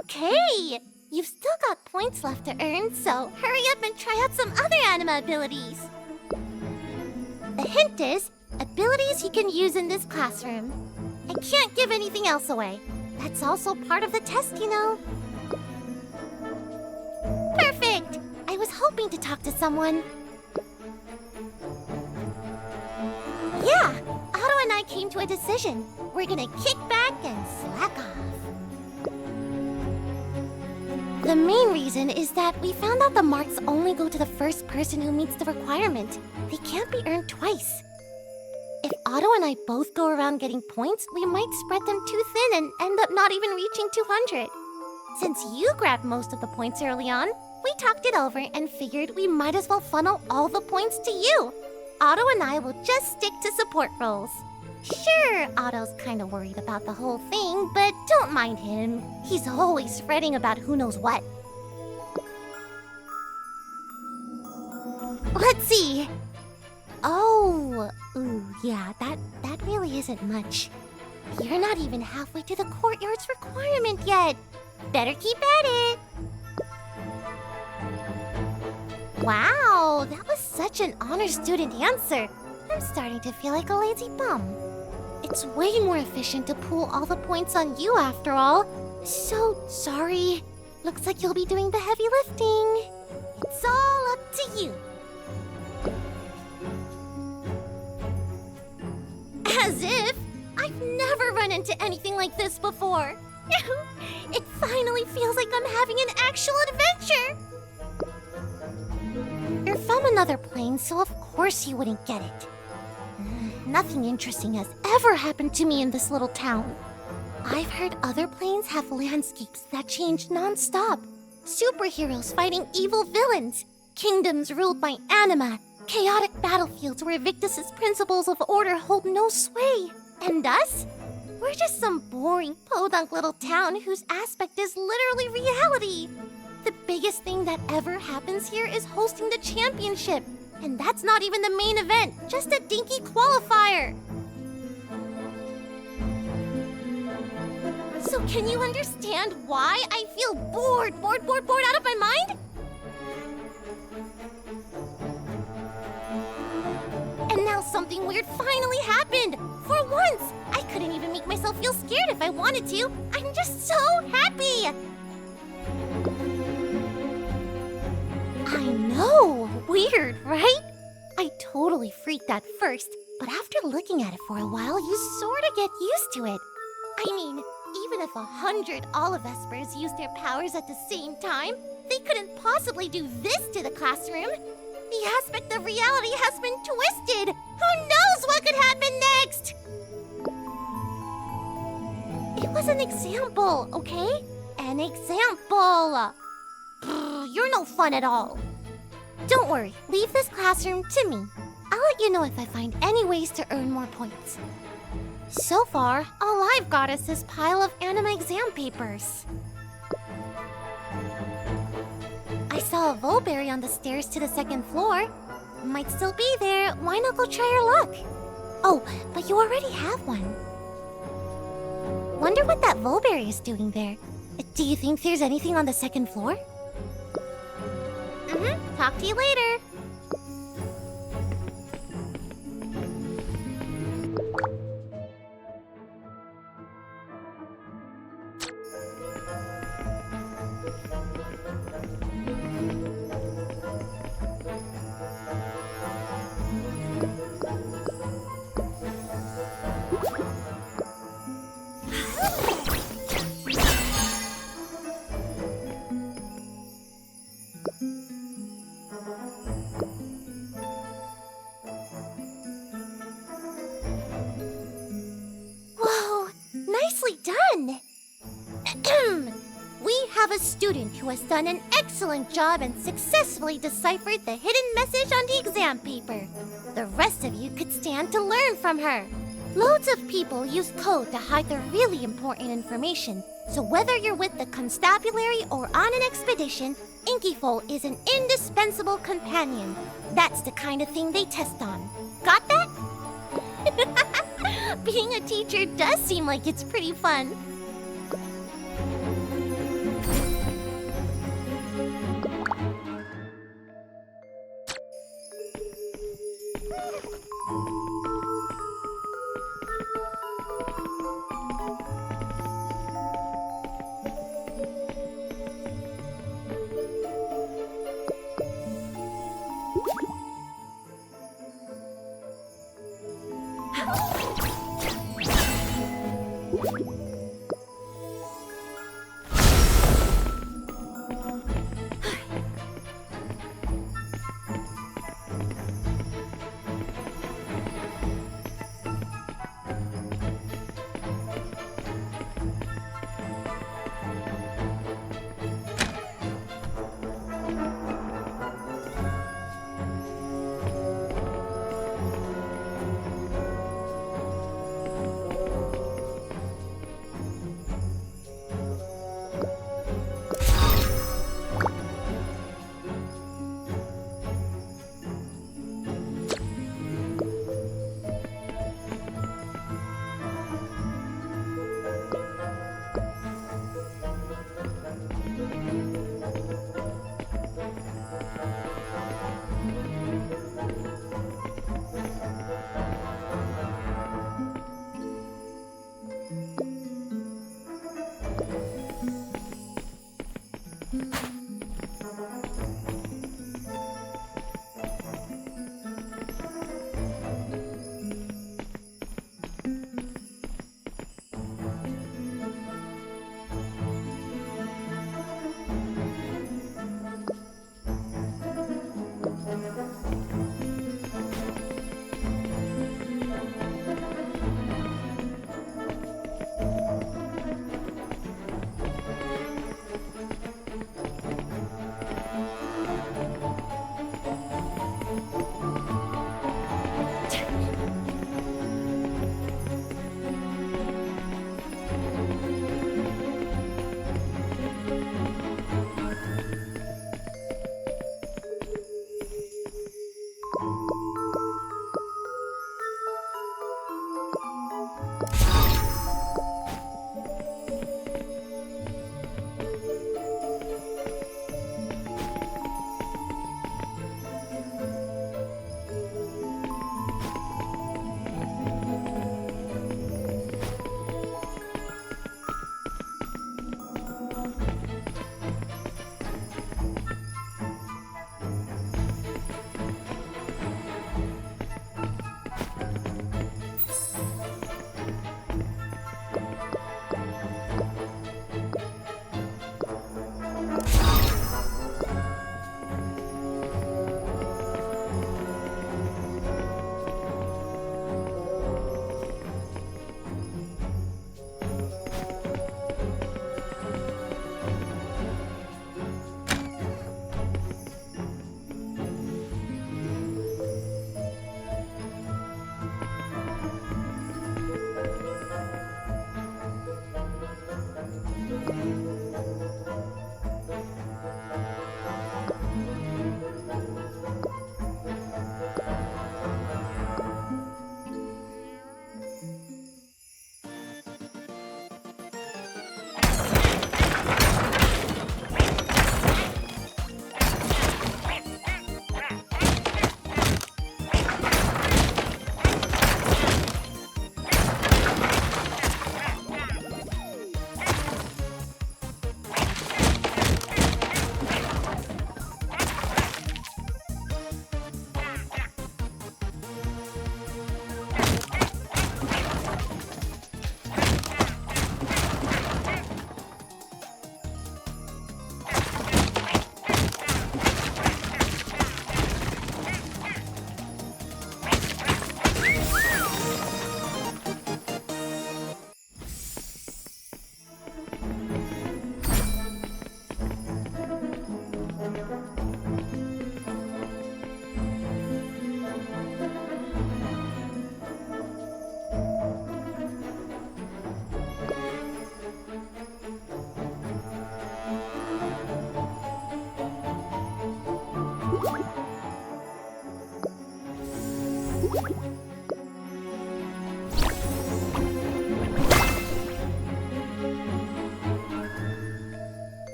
Okay, you've still got points left to earn, so hurry up and try out some other Anima abilities. The hint is, abilities you can use in this classroom. I can't give anything else away. That's also part of the test, you know. Perfect! I was hoping to talk to someone. Yeah, Otto and I came to a decision. We're gonna kick back and slack off. The main reason is that we found out the marks only go to the first person who meets the requirement. They can't be earned twice. If Otto and I both go around getting points, we might spread them too thin and end up not even reaching 200. Since you grabbed most of the points early on, we talked it over and figured we might as well funnel all the points to you. Otto and I will just stick to support roles. Sure, Otto's kind of worried about the whole thing, but don't mind him. He's always fretting about who knows what. Let's see. Oh, yeah, that really isn't much. You're not even halfway to the courtyard's requirement yet. Better keep at it. Wow, that was such an honor student answer. I'm starting to feel like a lazy bum. It's way more efficient to pool all the points on you after all. So sorry. Looks like you'll be doing the heavy lifting. It's all up to you. As if! I've never run into anything like this before. It finally feels like I'm having an actual adventure. You're from another plane, so of course you wouldn't get it. Nothing interesting has ever happened to me in this little town. I've heard other planes have landscapes that change non-stop. Superheroes fighting evil villains. Kingdoms ruled by Anima. Chaotic battlefields where Victus's principles of order hold no sway. And us? We're just some boring, podunk little town whose aspect is literally reality. The biggest thing that ever happens here is hosting the championship. And that's not even the main event, just a dinky qualifier. So can you understand why I feel bored out of my mind? And now something weird finally happened. For once, I couldn't even make myself feel scared if I wanted to. I'm just so happy. I know, weird, right? I totally freaked at first, but after looking at it for a while, you sorta get used to it. I mean, even if 100 Olivespers used their powers at the same time, they couldn't possibly do this to the classroom. The aspect of reality has been twisted. Who knows what could happen next? It was an example, okay? An example. You're no fun at all. Don't worry, leave this classroom to me. I'll let you know if I find any ways to earn more points. So far, all I've got is this pile of Anima exam papers. I saw a Volberry on the stairs to the second floor. Might still be there. Why not go try your luck? Oh, but you already have one. Wonder what that Volberry is doing there. Do you think there's anything on the second floor? Talk to you later. a student who has done an excellent job and successfully deciphered the hidden message on the exam paper. The rest of you could stand to learn from her. Loads of people use code to hide the really important information, so whether you're with the constabulary or on an expedition, Inkyfol is an indispensable companion. That's the kind of thing they test on. Got that? Being a teacher does seem like it's pretty fun.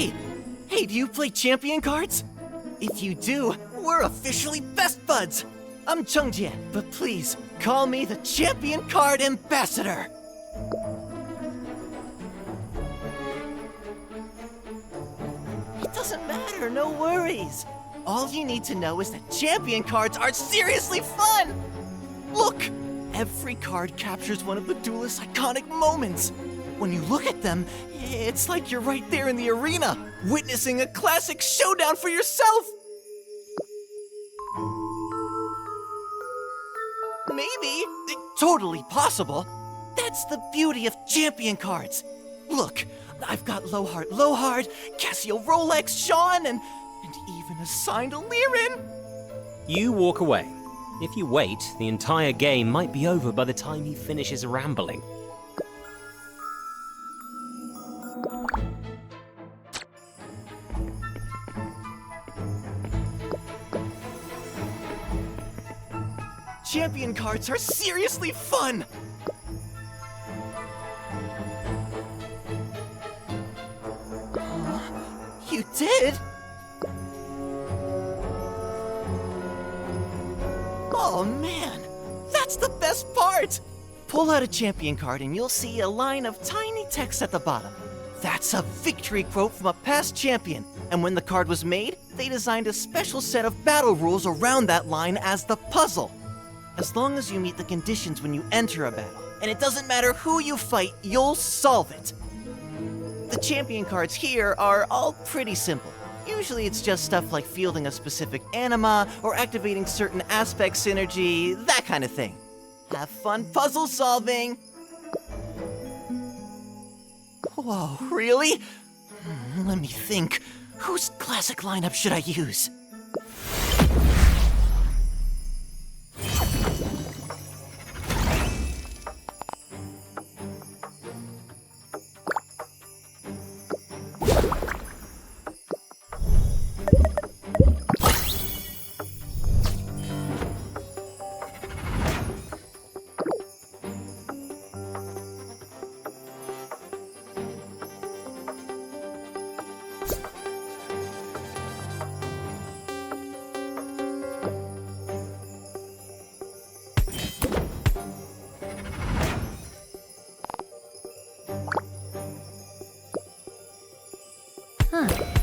Hey! Hey, do you play champion cards? If you do, we're officially best buds! I'm Chungjie, but please, call me the Champion Card Ambassador! It doesn't matter, no worries. All you need to know is that champion cards are seriously fun! Look! Every card captures one of the duelist's iconic moments. When you look at them, it's like you're right there in the arena, witnessing a classic showdown for yourself! Maybe. Totally possible. That's the beauty of champion cards. Look, I've got Lohard, Casio Rolex, Sean, and even a signed Lyrin. You walk away. If you wait, the entire game might be over by the time he finishes rambling. Champion cards are seriously fun! You did? Oh man, that's the best part! Pull out a champion card and you'll see a line of tiny text at the bottom. That's a victory quote from a past champion, and when the card was made, they designed a special set of battle rules around that line as the puzzle. As long as you meet the conditions when you enter a battle, and it doesn't matter who you fight, you'll solve it. The champion cards here are all pretty simple. Usually it's just stuff like fielding a specific Anima or activating certain aspect synergy, that kind of thing. Have fun puzzle solving! Whoa, really? Let me think. Whose classic lineup should I use?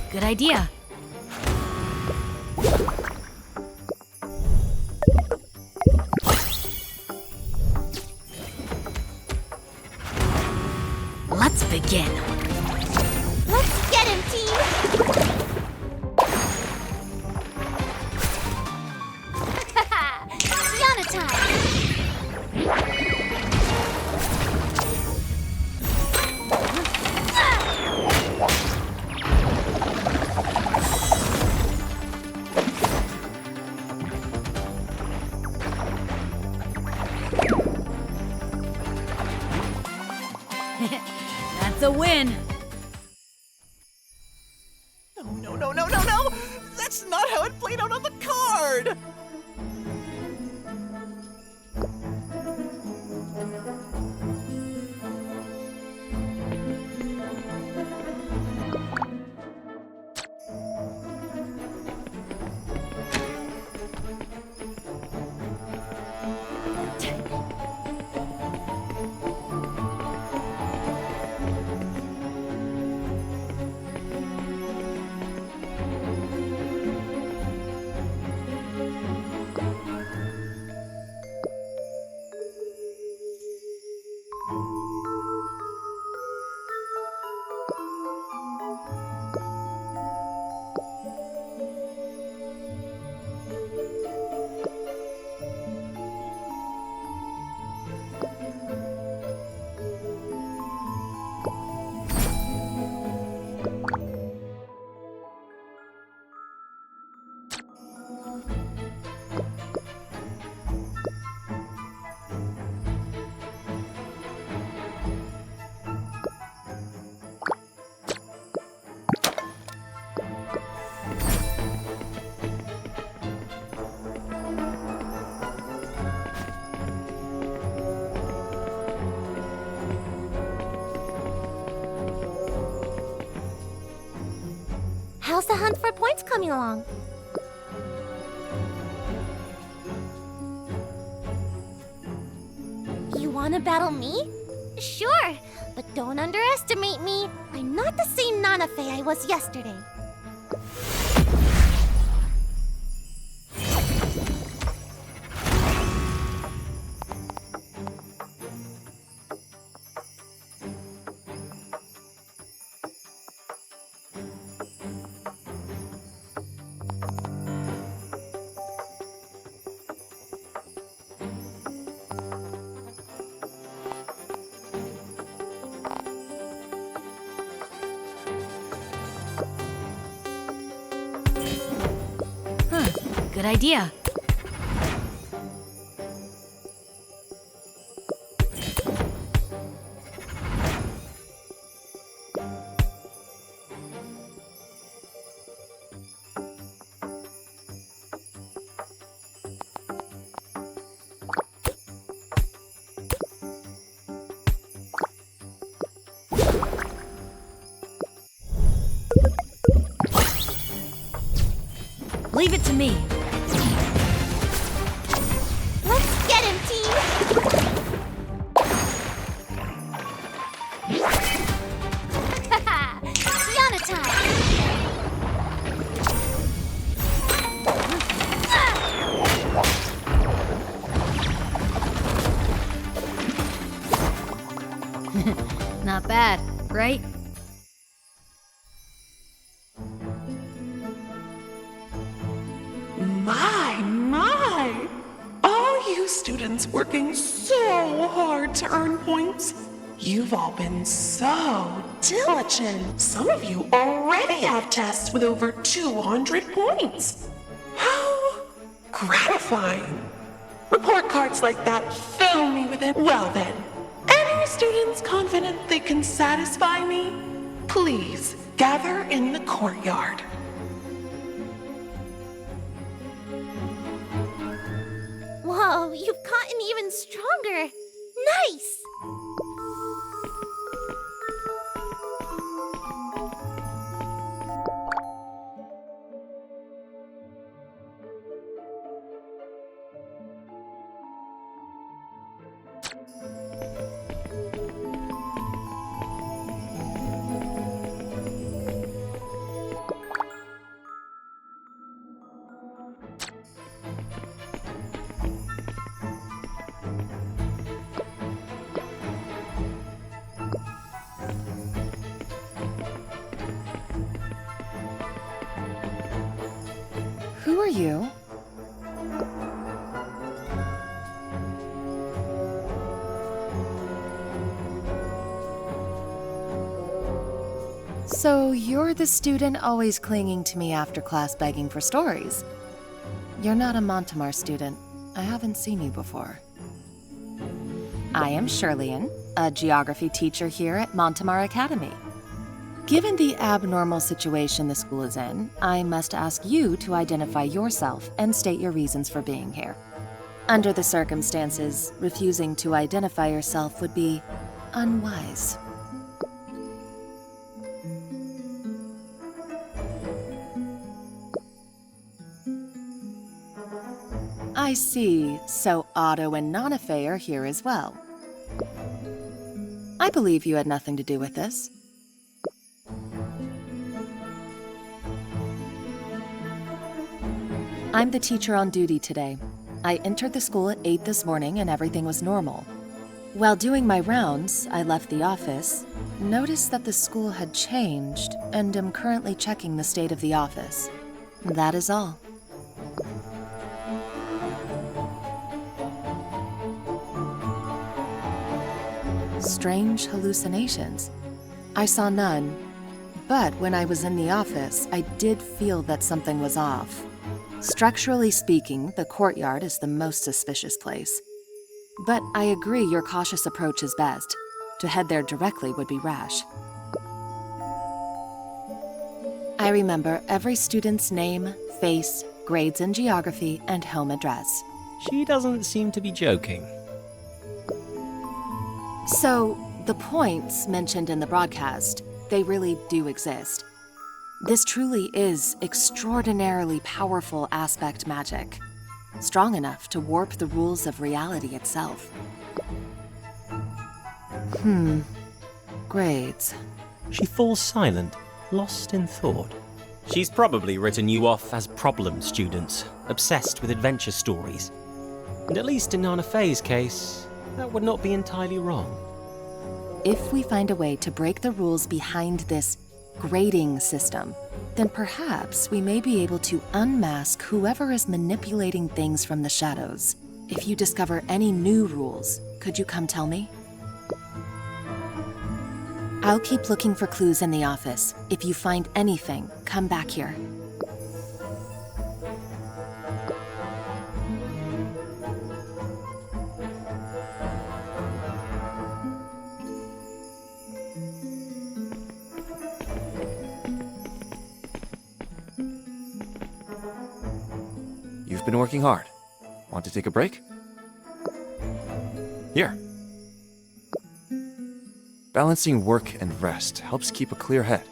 Good idea. Let's begin. Let's get him, team! Yana time! That's a win. No! That's not how it played out on the card! How's the hunt for points coming along? You wanna battle me? Sure, but don't underestimate me. I'm not the same Nanafe I was yesterday. Good idea. Leave it to me. Let's get him, team! Haha! Yana time! Not bad, right? My! All you students working so hard to earn points. You've all been so diligent. Some of you already have tests with over 200 points. How gratifying. Report cards like that fill me with it. Well then, any students confident they can satisfy me, please gather in the courtyard. Whoa, you've gotten even stronger. Nice! Who are you? So you're the student always clinging to me after class begging for stories. You're not a Montemar student. I haven't seen you before. I am Shirleyan, a geography teacher here at Montemar Academy. Given the abnormal situation the school is in, I must ask you to identify yourself and state your reasons for being here. Under the circumstances, refusing to identify yourself would be unwise. I see, so Otto and Nanafe are here as well. I believe you had nothing to do with this. I'm the teacher on duty today. I entered the school at 8 this morning and everything was normal. While doing my rounds, I left the office, noticed that the school had changed, and am currently checking the state of the office. That is all. Strange hallucinations. I saw none, but when I was in the office, I did feel that something was off. Structurally speaking, the courtyard is the most suspicious place. But I agree your cautious approach is best. To head there directly would be rash. I remember every student's name, face, grades in geography, and home address. She doesn't seem to be joking. So, the points mentioned in the broadcast, they really do exist. This truly is extraordinarily powerful aspect magic, strong enough to warp the rules of reality itself. Grades. She falls silent, lost in thought. She's probably written you off as problem students, obsessed with adventure stories. And at least in Nana Faye's case, that would not be entirely wrong. If we find a way to break the rules behind this grading system, then perhaps we may be able to unmask whoever is manipulating things from the shadows. If you discover any new rules, could you come tell me? I'll keep looking for clues in the office. If you find anything, come back here. You've been working hard. Want to take a break? Here. Balancing work and rest helps keep a clear head.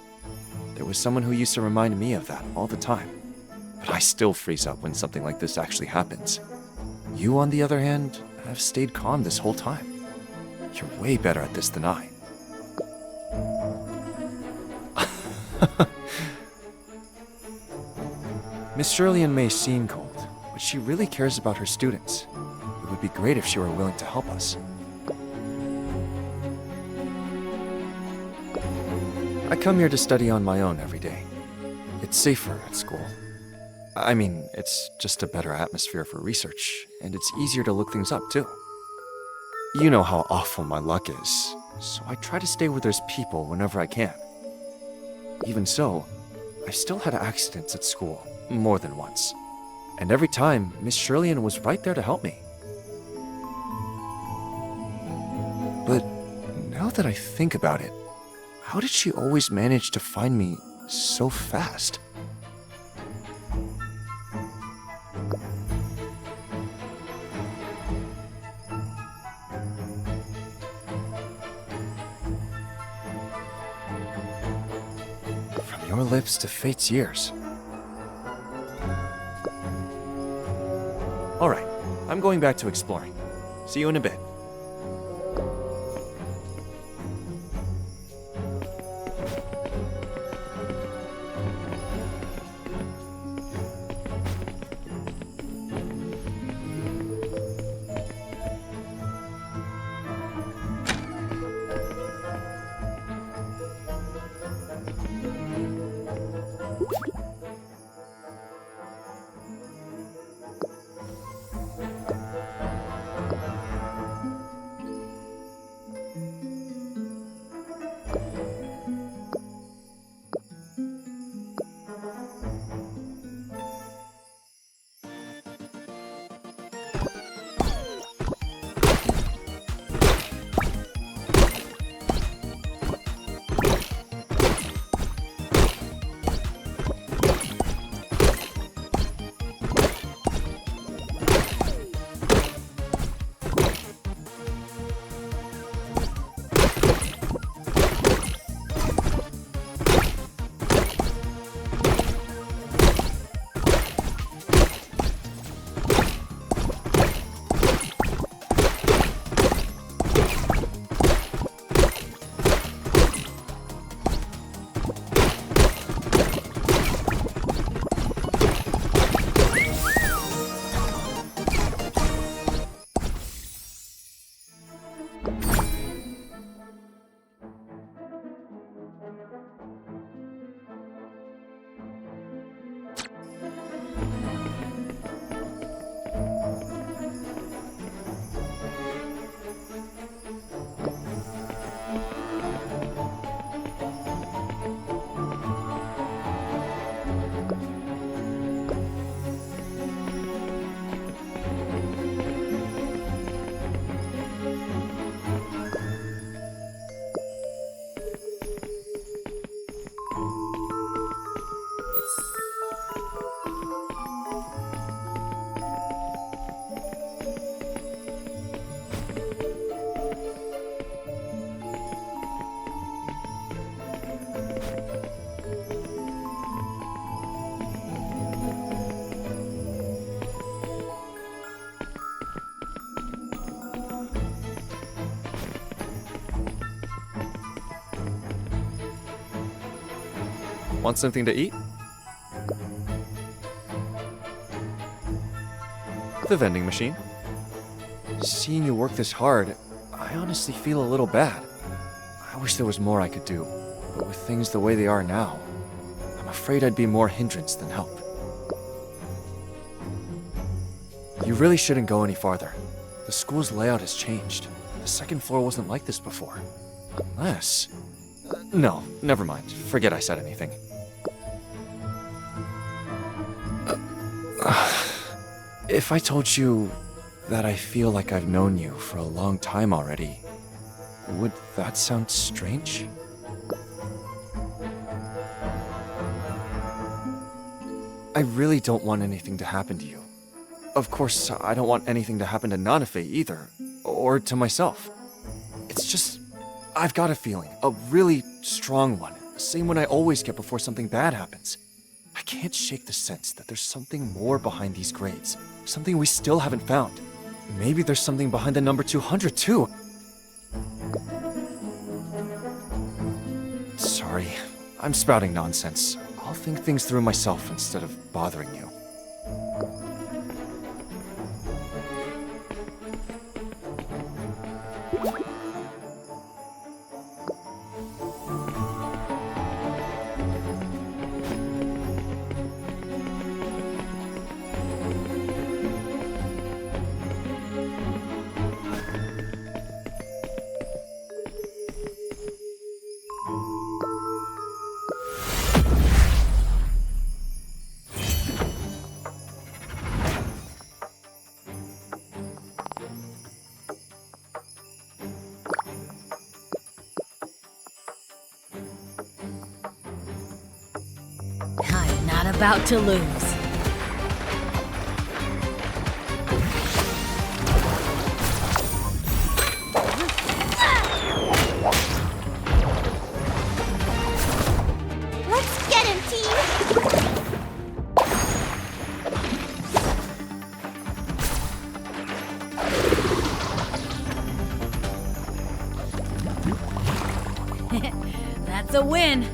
There was someone who used to remind me of that all the time. But I still freeze up when something like this actually happens. You, on the other hand, have stayed calm this whole time. You're way better at this than I. Miss Shirley may seem cold, but she really cares about her students. It would be great if she were willing to help us. I come here to study on my own every day. It's safer at school. I mean, it's just a better atmosphere for research, and it's easier to look things up, too. You know how awful my luck is, so I try to stay where there's people whenever I can. Even so, I've still had accidents at school, more than once. And every time, Miss Shirley was right there to help me. But now that I think about it, how did she always manage to find me so fast? From your lips to fate's ears. All right, I'm going back to exploring. See you in a bit. Want something to eat? The vending machine. Seeing you work this hard, I honestly feel a little bad. I wish there was more I could do, but with things the way they are now, I'm afraid I'd be more hindrance than help. You really shouldn't go any farther. The school's layout has changed. The second floor wasn't like this before. Unless... No, never mind. Forget I said anything. If I told you that I feel like I've known you for a long time already, would that sound strange? I really don't want anything to happen to you. Of course, I don't want anything to happen to Nanafe either, or to myself. It's just, I've got a feeling, a really strong one, the same one I always get before something bad happens. I can't shake the sense that there's something more behind these grades, something we still haven't found. Maybe there's something behind the number 200 too. Sorry, I'm spouting nonsense. I'll think things through myself instead of bothering you. I'm not about to lose. Let's get him, team! That's a win.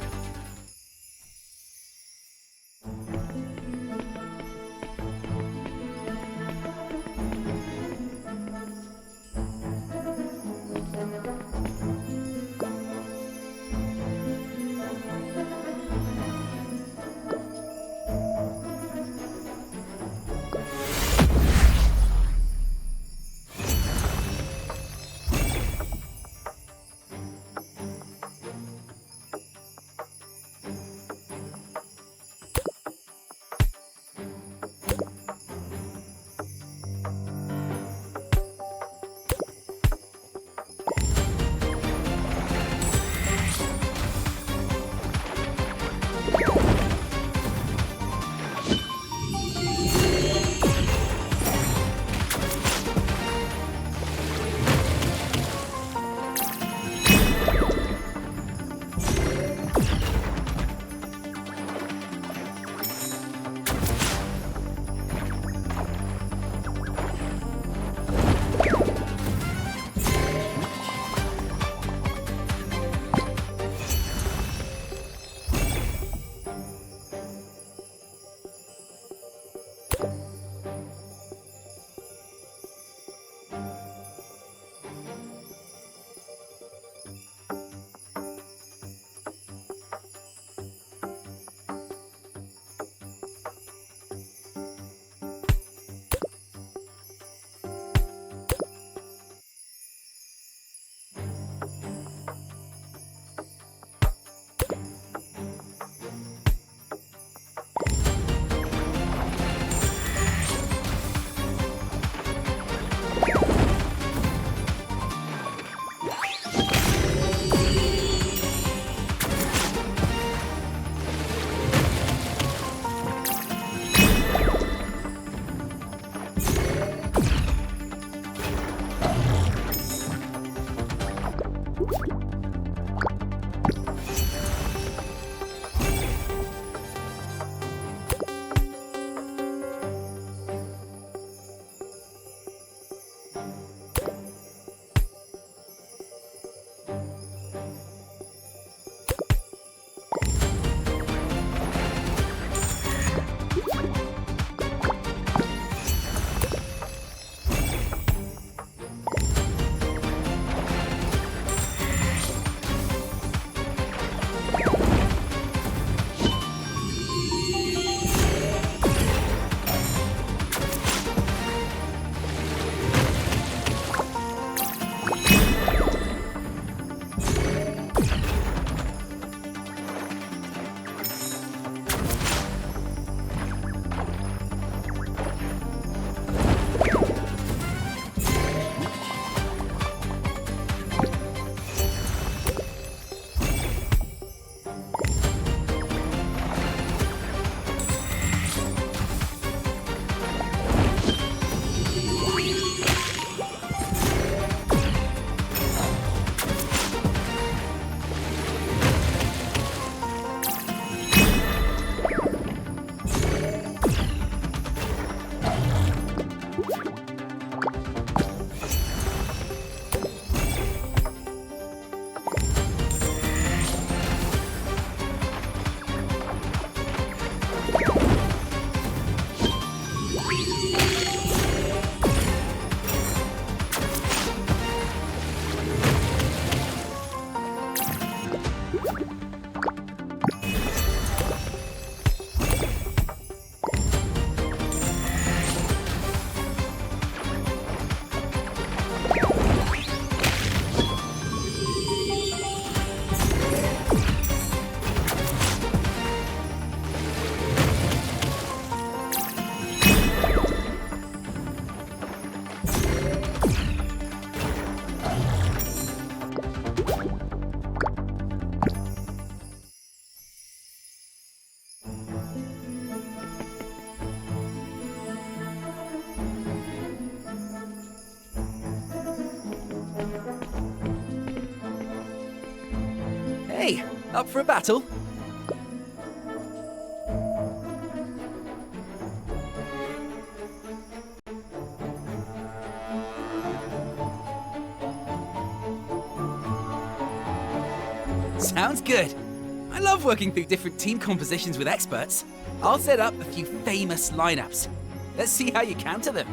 up for a battle? Sounds good. I love working through different team compositions with experts. I'll set up a few famous lineups. Let's see how you counter them.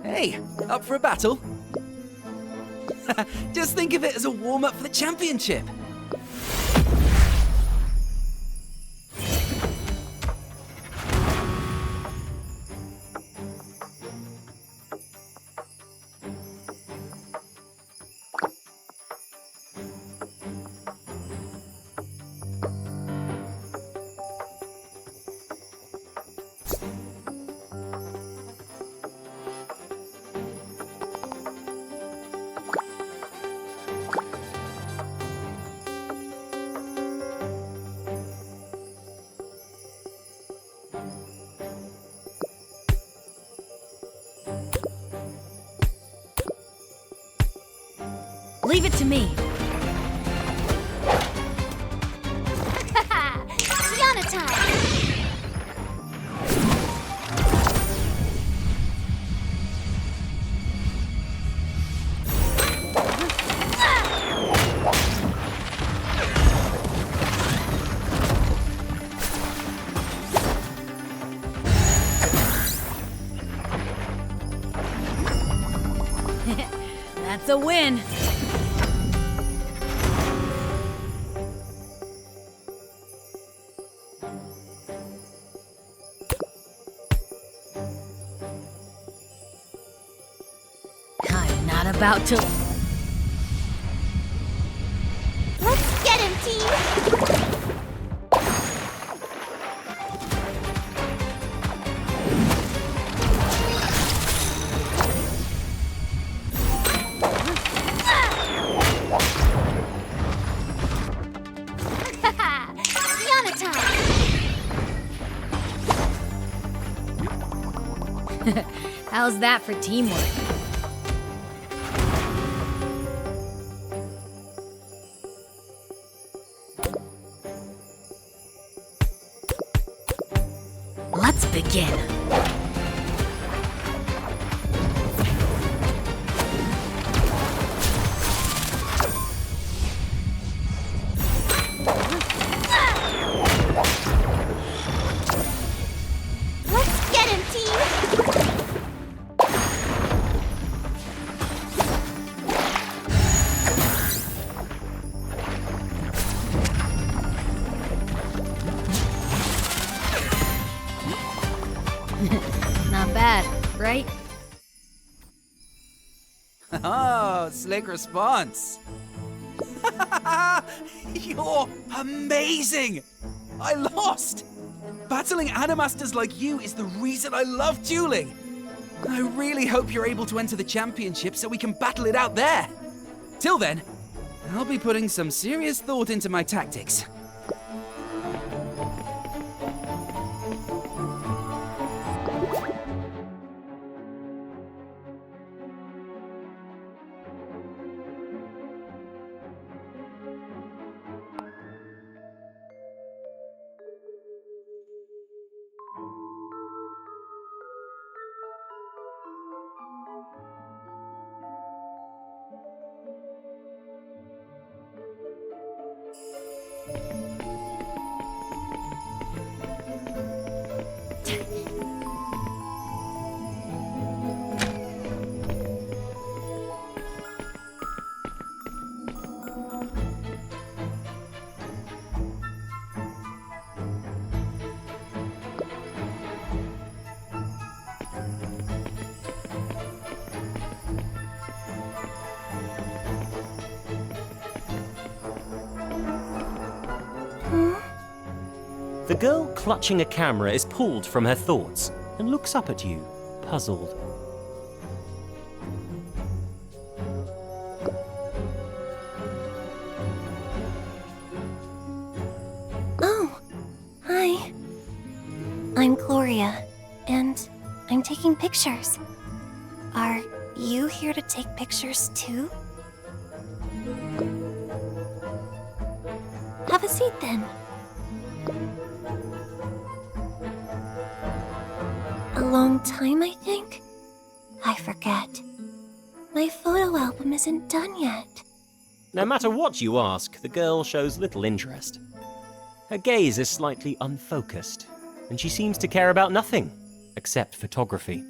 Hey, up for a battle? Just think of it as a warm-up for the championship. Leave it to me. Tiana time! That's a win. I'm not about to. Let's get him, team! Tiana time! How's that for teamwork? Let's begin. Let's get him, team! Not bad, right? Oh, slick response. You're amazing! I lost! Battling Animasters like you is the reason I love dueling. I really hope you're able to enter the championship so we can battle it out there. Till then, I'll be putting some serious thought into my tactics. The girl clutching a camera is pulled from her thoughts and looks up at you, puzzled. Oh, hi. I'm Gloria, and I'm taking pictures. Are you here to take pictures too? Have a seat then. A long time, I think? I forget. My photo album isn't done yet. No matter what you ask, the girl shows little interest. Her gaze is slightly unfocused, and she seems to care about nothing except photography.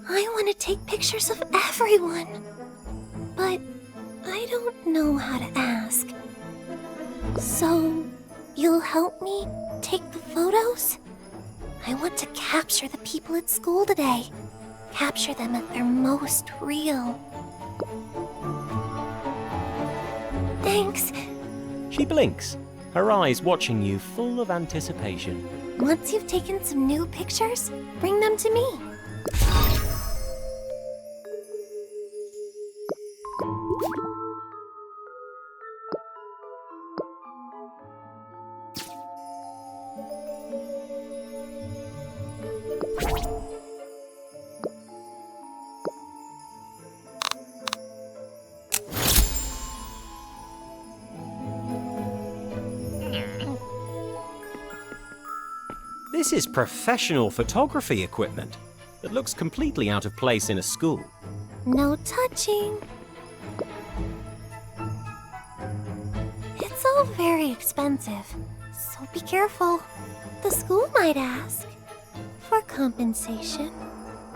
I want to take pictures of everyone, but I don't know how to ask. So, you'll help me take the photos? I want to capture the people at school today. Capture them at their most real. Thanks. She blinks, her eyes watching you full of anticipation. Once you've taken some new pictures, bring them to me. This is professional photography equipment that looks completely out of place in a school. No touching. It's all very expensive, so be careful. The school might ask for compensation.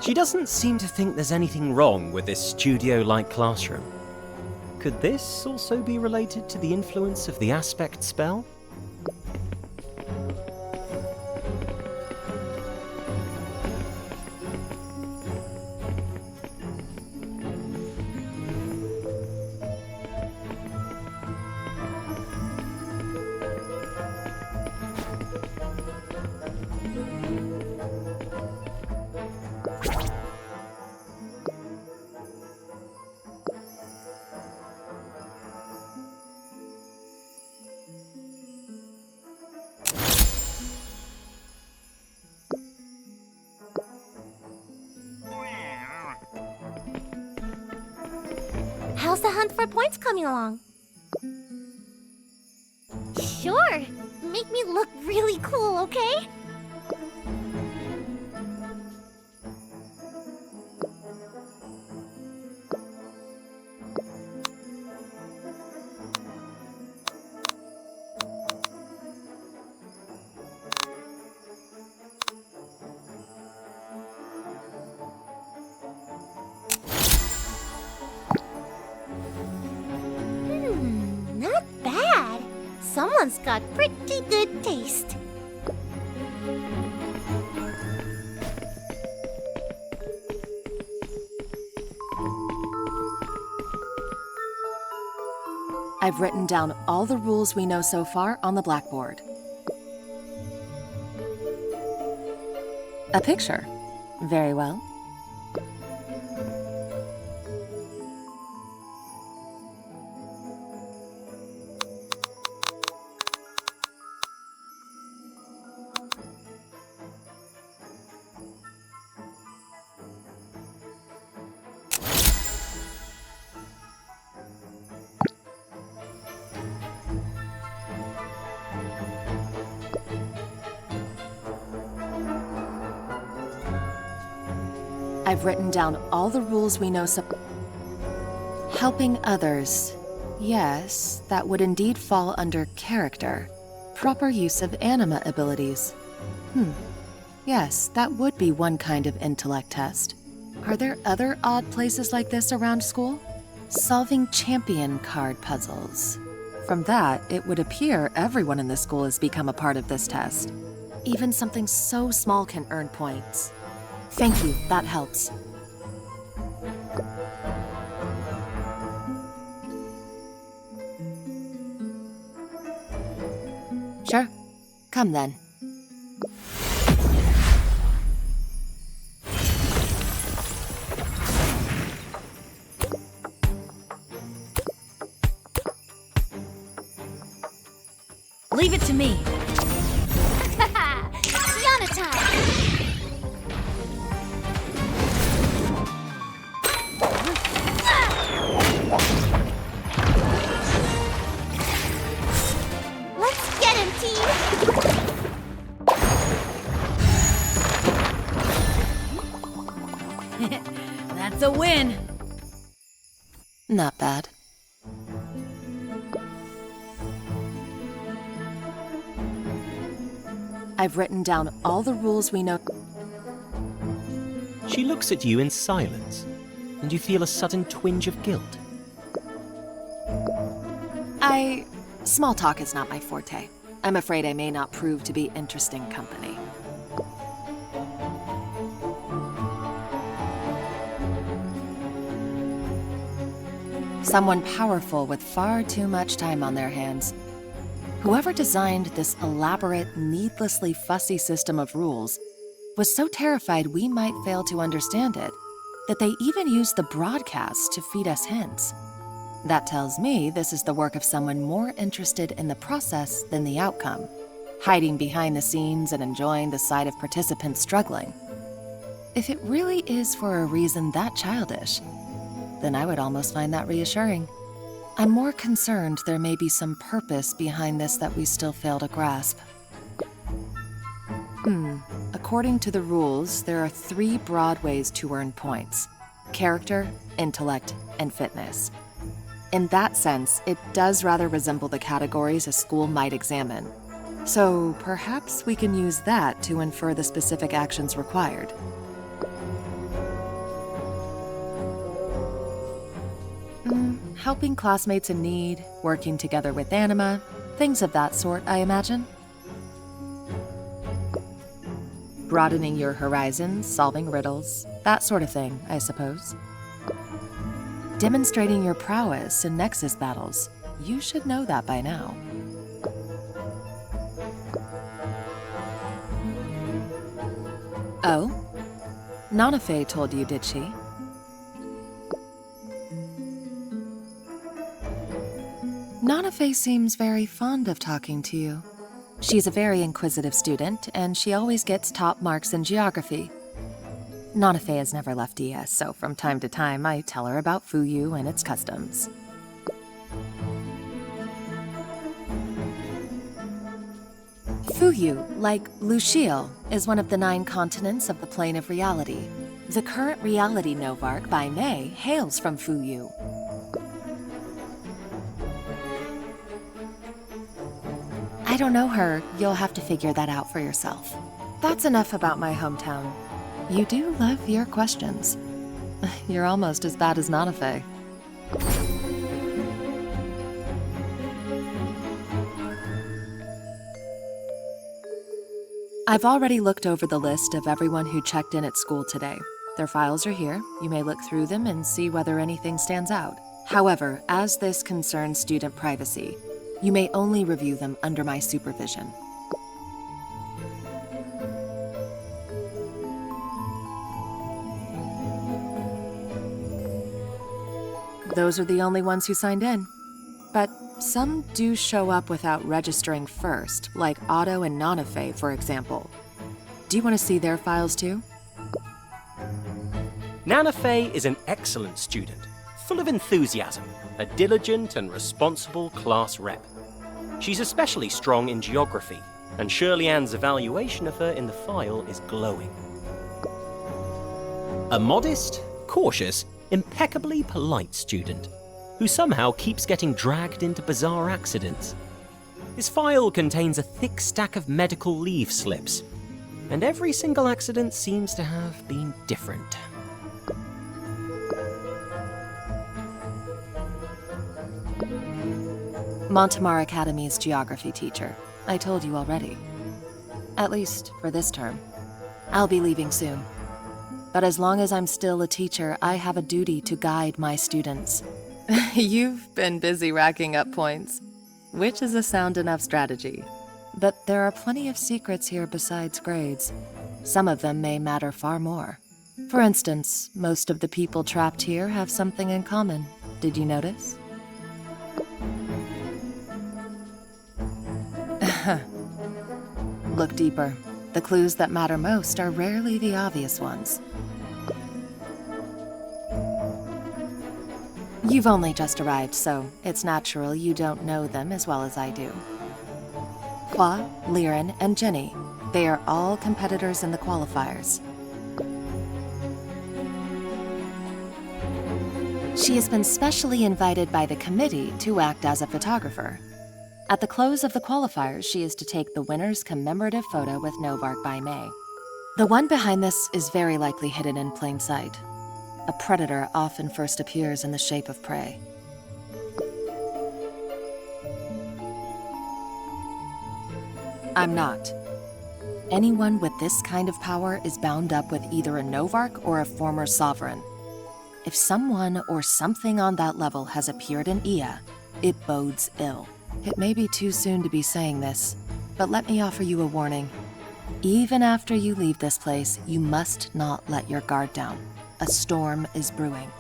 She doesn't seem to think there's anything wrong with this studio-like classroom. Could this also be related to the influence of the aspect spell? How's the hunt for points coming along? Sure. Make me look really cool, okay? Not bad. Someone's got pretty good taste. I've written down all the rules we know so far on the blackboard. A picture. Very well. I've written down all the rules we know. Helping others. Yes, that would indeed fall under character. Proper use of Anima abilities. Yes, that would be one kind of intellect test. Are there other odd places like this around school? Solving champion card puzzles. From that, it would appear everyone in the school has become a part of this test. Even something so small can earn points. Thank you, that helps. Sure. Come then. Leave it to me. Yana time! Let's get him, team! That's a win. Not bad. I've written down all the rules we know. She looks at you in silence, and you feel a sudden twinge of guilt. Small talk is not my forte. I'm afraid I may not prove to be interesting company. Someone powerful with far too much time on their hands. Whoever designed this elaborate, needlessly fussy system of rules was so terrified we might fail to understand it that they even used the broadcast to feed us hints. That tells me this is the work of someone more interested in the process than the outcome, hiding behind the scenes and enjoying the sight of participants struggling. If it really is for a reason that childish, then I would almost find that reassuring. I'm more concerned there may be some purpose behind this that we still fail to grasp. According to the rules, there are 3 broad ways to earn points: character, intellect, and fitness. In that sense, it does rather resemble the categories a school might examine. So perhaps we can use that to infer the specific actions required. Helping classmates in need, working together with Anima, things of that sort, I imagine. Broadening your horizons, solving riddles, that sort of thing, I suppose. Demonstrating your prowess in Nexus battles. You should know that by now. Oh? Nanafe told you, did she? Nanafe seems very fond of talking to you. She's a very inquisitive student, and she always gets top marks in geography. Nanafe has never left ES, so from time to time I tell her about Fuyu and its customs. Fuyu, like Luciel, is one of the 9 continents of the plane of reality. The current reality Novarch by May hails from Fuyu. I don't know her. You'll have to figure that out for yourself. That's enough about my hometown. You do love your questions. You're almost as bad as Nanafe. I've already looked over the list of everyone who checked in at school today. Their files are here. You may look through them and see whether anything stands out. However, as this concerns student privacy, you may only review them under my supervision. Those are the only ones who signed in. But some do show up without registering first, like Otto and Nanafe, for example. Do you want to see their files too? Nanafe is an excellent student, full of enthusiasm, a diligent and responsible class rep. She's especially strong in geography, and Shirley Ann's evaluation of her in the file is glowing. A modest, cautious, impeccably polite student who somehow keeps getting dragged into bizarre accidents. His file contains a thick stack of medical leave slips, and every single accident seems to have been different. Montemar Academy's geography teacher. I told you already. At least for this term. I'll be leaving soon. But as long as I'm still a teacher, I have a duty to guide my students. You've been busy racking up points, which is a sound enough strategy. But there are plenty of secrets here besides grades. Some of them may matter far more. For instance, most of the people trapped here have something in common. Did you notice? Look deeper. The clues that matter most are rarely the obvious ones. You've only just arrived, so it's natural you don't know them as well as I do. Hua, Liren, and Jenny. They are all competitors in the qualifiers. She has been specially invited by the committee to act as a photographer. At the close of the qualifiers, she is to take the winner's commemorative photo with Novark by May. The one behind this is very likely hidden in plain sight. A predator often first appears in the shape of prey. I'm not. Anyone with this kind of power is bound up with either a Novark or a former sovereign. If someone or something on that level has appeared in Ia, it bodes ill. It may be too soon to be saying this, but let me offer you a warning. Even after you leave this place, you must not let your guard down. A storm is brewing.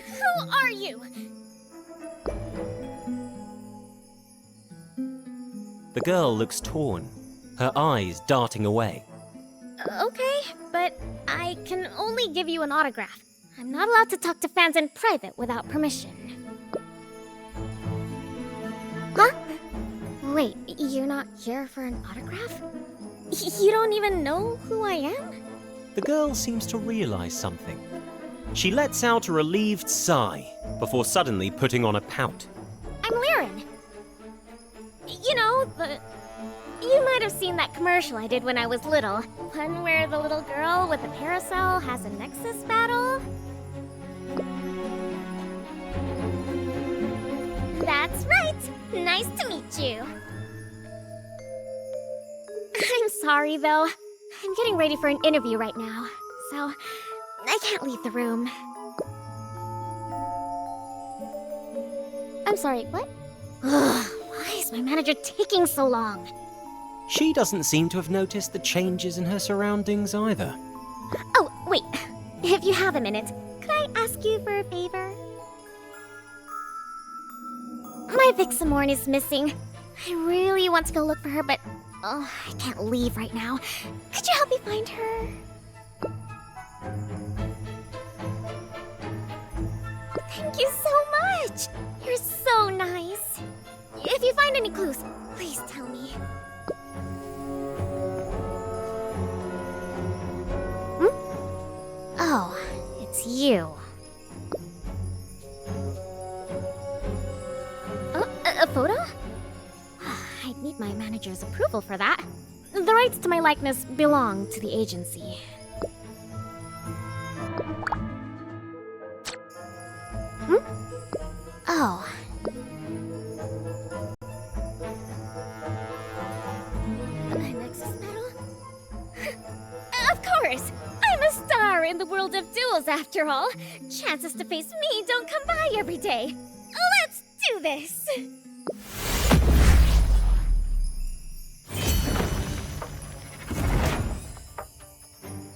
Who are you? The girl looks torn, her eyes darting away. Okay, but I can only give you an autograph. I'm not allowed to talk to fans in private without permission. Huh? Wait, you're not here for an autograph? You don't even know who I am? The girl seems to realize something. She lets out a relieved sigh before suddenly putting on a pout. I'm Liren. You know, you might have seen that commercial I did when I was little. One where the little girl with the parasol has a Nexus battle. That's right! Nice to meet you. I'm sorry, though. I'm getting ready for an interview right now, so I can't leave the room. I'm sorry, what? Ugh, why is my manager taking so long? She doesn't seem to have noticed the changes in her surroundings either. Oh, wait. If you have a minute, could I ask you for a favor? My Vixamorn is missing. I really want to go look for her, but I can't leave right now. Could you help me find her? Thank you so much! You're so nice. If you find any clues, please tell me. Oh, it's you. A photo? I'd need my manager's approval for that. The rights to my likeness belong to the agency. Oh. A Nexus medal? Of course! I'm a star in the world of duels finals after all. Chances to face me don't come by every day. Let's do this!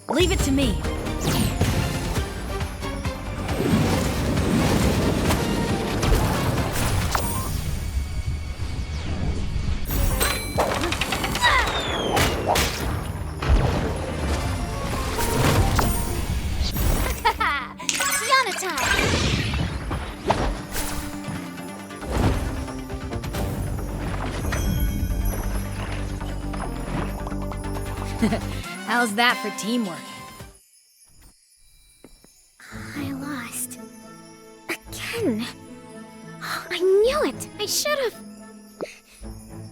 Leave it to me. Yana time! How's that for teamwork? I lost. Again. I knew it! I should've.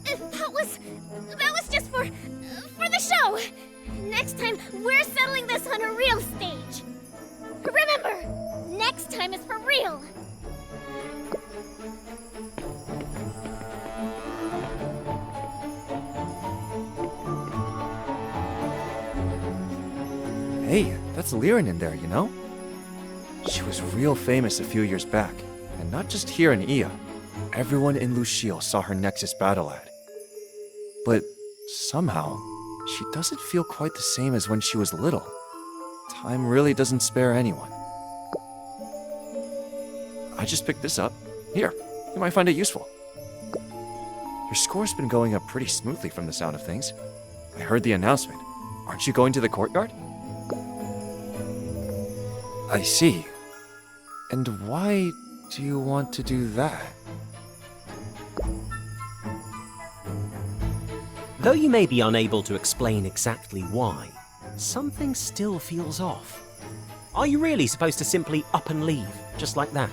That was just for the show! Next time, we're settling this on a real stage. Remember, next time is for real! Hey, that's Liren in there, you know? She was real famous a few years back, and not just here in Ia. Everyone in Lucio saw her Nexus battle ad. But somehow, she doesn't feel quite the same as when she was little. Time really doesn't spare anyone. I just picked this up. Here, you might find it useful. Your score's been going up pretty smoothly from the sound of things. I heard the announcement. Aren't you going to the courtyard? I see. And why do you want to do that? Though you may be unable to explain exactly why, something still feels off. Are you really supposed to simply up and leave, just like that?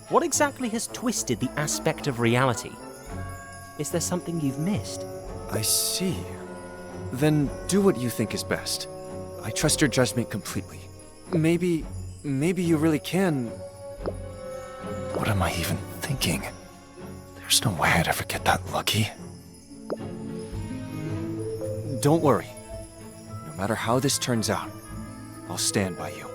What exactly has twisted the aspect of reality? Is there something you've missed? I see. Then do what you think is best. I trust your judgment completely. Maybe you really can... What am I even thinking? There's no way I'd ever get that lucky. Don't worry. No matter how this turns out, I'll stand by you.